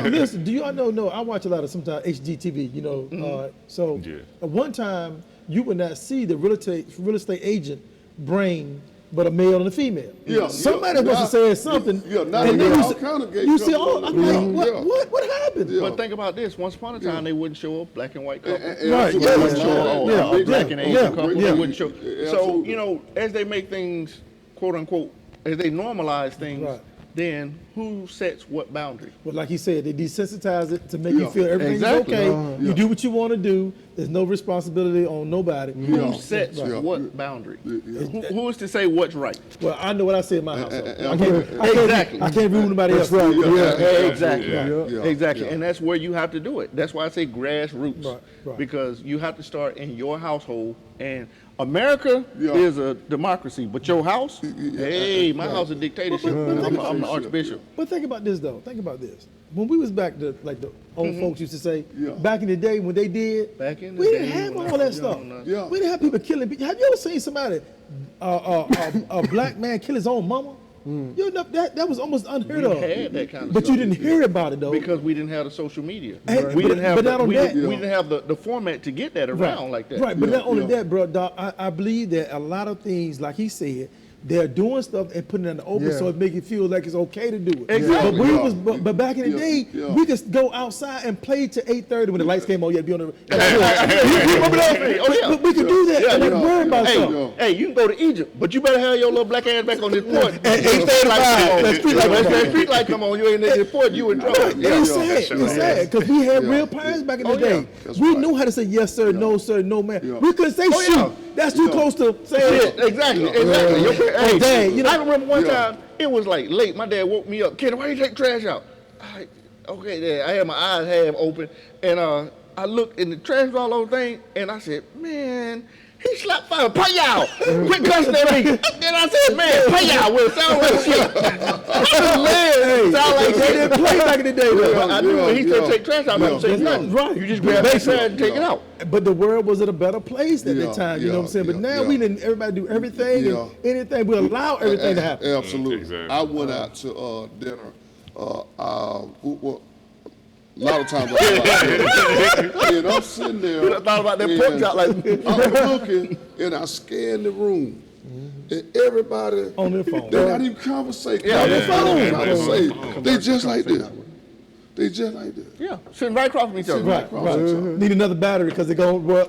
Listen, do you know? I watch a lot of sometimes HGTV. You know, so at one time you would not see the real estate agent bring but a male and a female. Yeah. Somebody must have said something. Yeah. Now and they then got you all kind of gay you see, couples. I'm like, what happened? Yeah. But think about this. Once upon a time, they wouldn't show a black and white couple. Right, They yeah, wouldn't show a black and Asian yeah, couple. yeah. They wouldn't show. So, Absolutely. you know, as they make things, quote unquote, as they normalize things, Right. then who sets what boundary? But like he said, they desensitize it to make you feel everything's Exactly. okay. You do what you want to do. There's no responsibility on nobody. Who sets what boundary? Who is to say what's right? Well, I know what I say in my household. Exactly. I can't be nobody else. Right. Yeah. Exactly. Yeah. Exactly. Yeah. And that's where you have to do it. That's why I say grassroots. Right. Because you have to start in your household. And America is a democracy, but your house, hey, my house is a dictatorship. I'm the archbishop. But think about this though. Think about this. When we was back to like the old folks used to say, back in the day when they did, we didn't have all that stuff. We didn't have people killing people. Have you ever seen somebody, a black man kill his own mama? You know, that was almost unheard of. We had that kind of but stuff. you didn't hear about it though. Because we didn't have the social media. And- We didn't have but not on that. we didn't have the format to get that around like that. Right, but not only that, bro, Doc, I believe that a lot of things, like he said, they're doing stuff and putting it in the open so it make you feel like it's okay to do it. Exactly. But back in the day, we just go outside and play to 8:30 when the lights came on. You had to be on the. But we could do that and not worry about something. Hey, you can go to Egypt, but you better have your little black ass back on this porch. At 8:35, that street light come on, you ain't in the porch, you in trouble. It's sad because we had real parents back in the day. We knew how to say yes sir, no sir, no man. We couldn't say shoot. That's too close to saying it. Exactly. Hey, Dad, I remember one time, it was like late. My dad woke me up. Kenny, why you take trash out? Okay, Dad. I had my eyes half open, and I looked in the trash all over thing, and I said, man, he slapped fire. Pay out. Quit cussing at me. And I said, man, pay out. Well, it sound like shit. Sound like they didn't play back in the day. I knew when he said take trash out, I don't say nothing. Right. You just grab that trash and take it out. But the world was at a better place at that time, you know what I'm saying? But now we didn't, everybody do everything and anything. We allow everything to happen. Absolutely. I went out to dinner. A lot of times and I'm sitting there. You thought about that pork chop like I'm looking and I scan the room. And everybody on their phone. They're not even conversating. They just like this. They just like this. Yeah, sitting right across from each other. Right. Need another battery because they're going wow.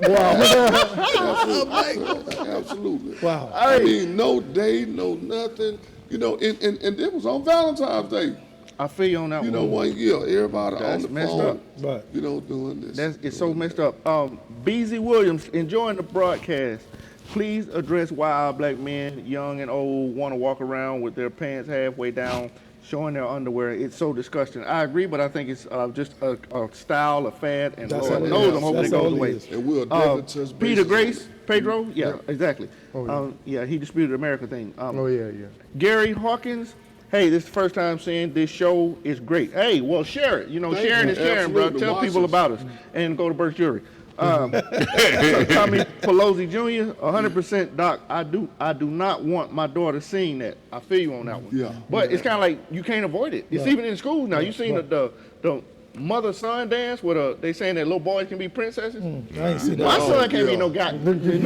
Absolutely. Wow. I mean, no day, no nothing. You know, and it was on Valentine's Day. I feel you on that one. You know, 1 year, everybody That's on the messed phone. up. Right. You know, doing this. It's so messed up. BZ Williams, enjoying the broadcast. Please address why our black men, young and old, want to walk around with their pants halfway down, showing their underwear. It's so disgusting. I agree, but I think it's just a style, a fad, and That's Lord all it knows is. I'm hoping That's it goes all it away. is. And we'll definitely touch Peter bases Grace, on it. Pedro, exactly. He disputed the America thing. Gary Hawkins. Hey, this is the first time saying this show is great. Hey, well, share it. You know, sharing is caring, bro. Tell people about us and go to Burke's Jewelry. Tommy Pelosi Jr., 100%, Doc. I do not want my daughter seeing that. I feel you on that one. Yeah. But it's kind of like you can't avoid it. It's even in schools now. You seen the mother-son dance where they saying that little boys can be princesses? I ain't seen that. My son can't be no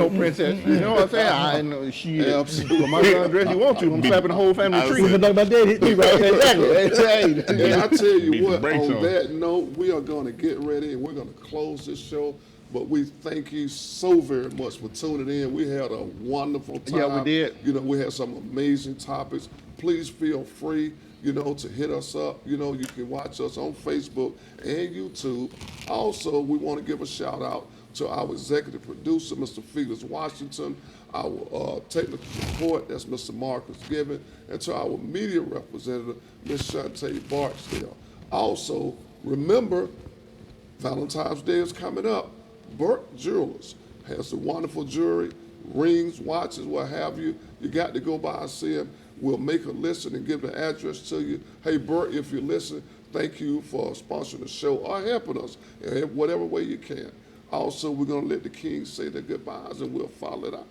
princess. You know what I'm saying? I know she Absolutely. my son dress you want to. I'm slapping the whole family tree. Even though my dad hit me right. Exactly. And I tell you Beat the what, brakes on on. that note, we are going to get ready and we're going to close this show. But we thank you so very much for tuning in. We had a wonderful time. Yeah, we did. You know, we had some amazing topics. Please feel free, you know, to hit us up. You know, you can watch us on Facebook and YouTube. Also, we want to give a shout out to our executive producer, Mr. Felix Washington, our technical support, that's Mr. Marcus Gibbon, and to our media representative, Ms. Shantae Barksdale. Also, remember, Valentine's Day is coming up. Burke Jewelers has the wonderful jewelry, rings, watches, what have you. You got to go by and see them. We'll make a list and give the address to you. Hey, Burke, if you listen, thank you for sponsoring the show or helping us in whatever way you can. Also, we're going to let the Kings say their goodbyes and we'll follow it out.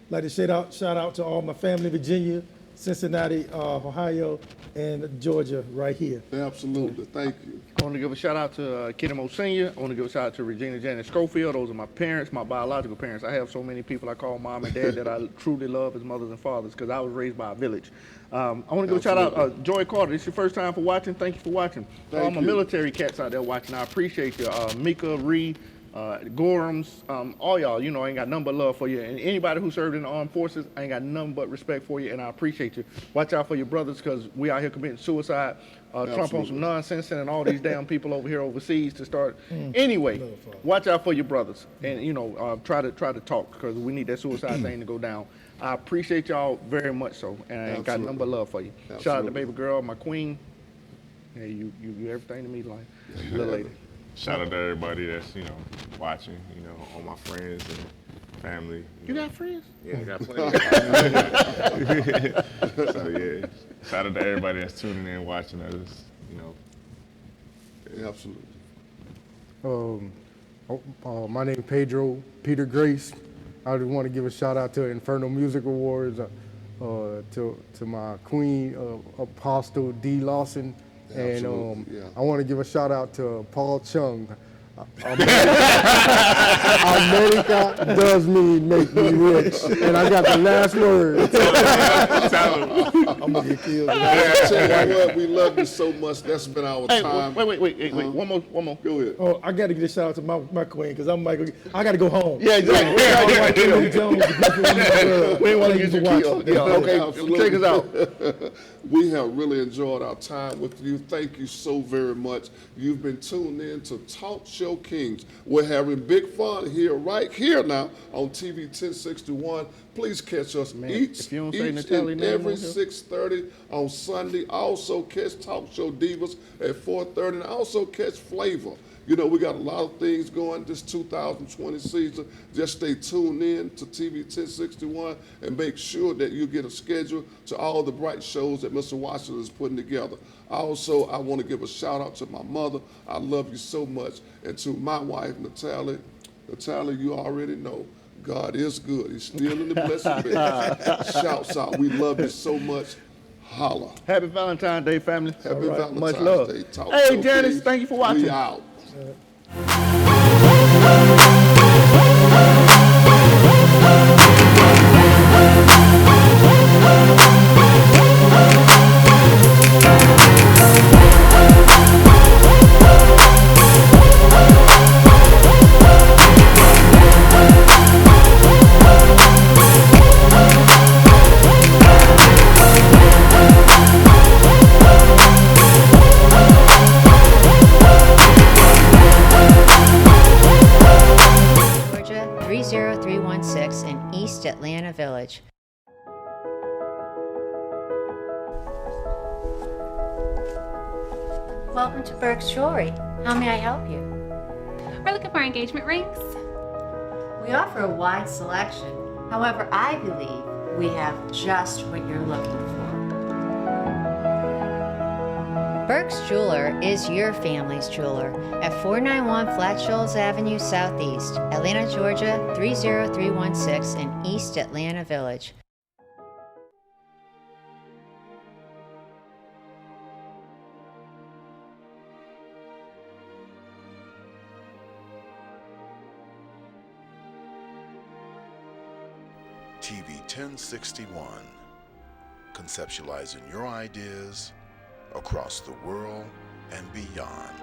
Like to shout out to all my family, Virginia, Cincinnati, Ohio, and Georgia right here. Absolutely. Thank you. I want to give a shout out to Kenny Mo Sr. I want to give a shout out to Regina Janet Schofield. Those are my parents, my biological parents. I have so many people I call mom and dad that I truly love as mothers and fathers because I was raised by a village. I want to give a shout out Joy Carter. This is your first time for watching. Thank you for watching. All my military cats out there watching, I appreciate you. Mika, Ree, Gorhams, all y'all, you know, I ain't got nothing but love for you. And anybody who served in the armed forces, I ain't got nothing but respect for you, and I appreciate you. Watch out for your brothers, because we out here committing suicide. Trump on some nonsense, sending all these damn people over here overseas to start. Anyway, watch out for your brothers, and you know, try to talk, because we need that suicide thing to go down. I appreciate y'all very much so, and I ain't got nothing but love for you. Shout out to baby girl, my queen. Yeah, you everything to me, like little lady. Shout out to everybody that's, you know, watching, you know, all my friends and family. You got friends? Yeah, I got plenty. So yeah, shout out to everybody that's tuning in, watching us, you know. Yeah, absolutely. My name is Peter Grace. I just want to give a shout out to Inferno Music Awards, to my queen, Apostle D. Lawson. And I want to give a shout out to Paul Chung. America does make me rich, and I got the last word. I'm gonna get killed. Tell you what, we love you so much. That's been our time. Wait. One more. Go ahead. Oh, I got to give a shout out to my queen, because I'm like, I got to go home. Yeah, exactly. We ain't want to get you killed. Yeah, okay, take us out. We have really enjoyed our time with you. Thank you so very much. You've been tuned in to Talk Show Kings. We're having big fun here, right here now on TV 1061. Please catch us each and every 6:30 on Sunday. Also catch Talk Show Divas at 4:30, and also catch Flavor. You know, we got a lot of things going this 2020 season. Just stay tuned in to TV 1061 and make sure that you get a schedule to all the bright shows that Mr. Washington is putting together. Also, I want to give a shout out to my mother. I love you so much. And to my wife, Natalie. Natalie, you already know, God is good. He's still in the blessed bed. Shouts out. We love you so much. Holla. Happy Valentine's Day, family. Happy Valentine's Much love. Day. Talk Hey, Show Janice, Kings. thank you for watching. We out. Georgia 30316 in East Atlanta Village. Welcome to Burke's Jewelry. How may I help you? We're looking for engagement rings. We offer a wide selection. However, I believe we have just what you're looking for. Burke's Jeweler is your family's jeweler at 491 Flat Shoals Avenue Southeast, Atlanta, Georgia 30316 in East Atlanta Village. TV 1061, conceptualizing your ideas across the world and beyond.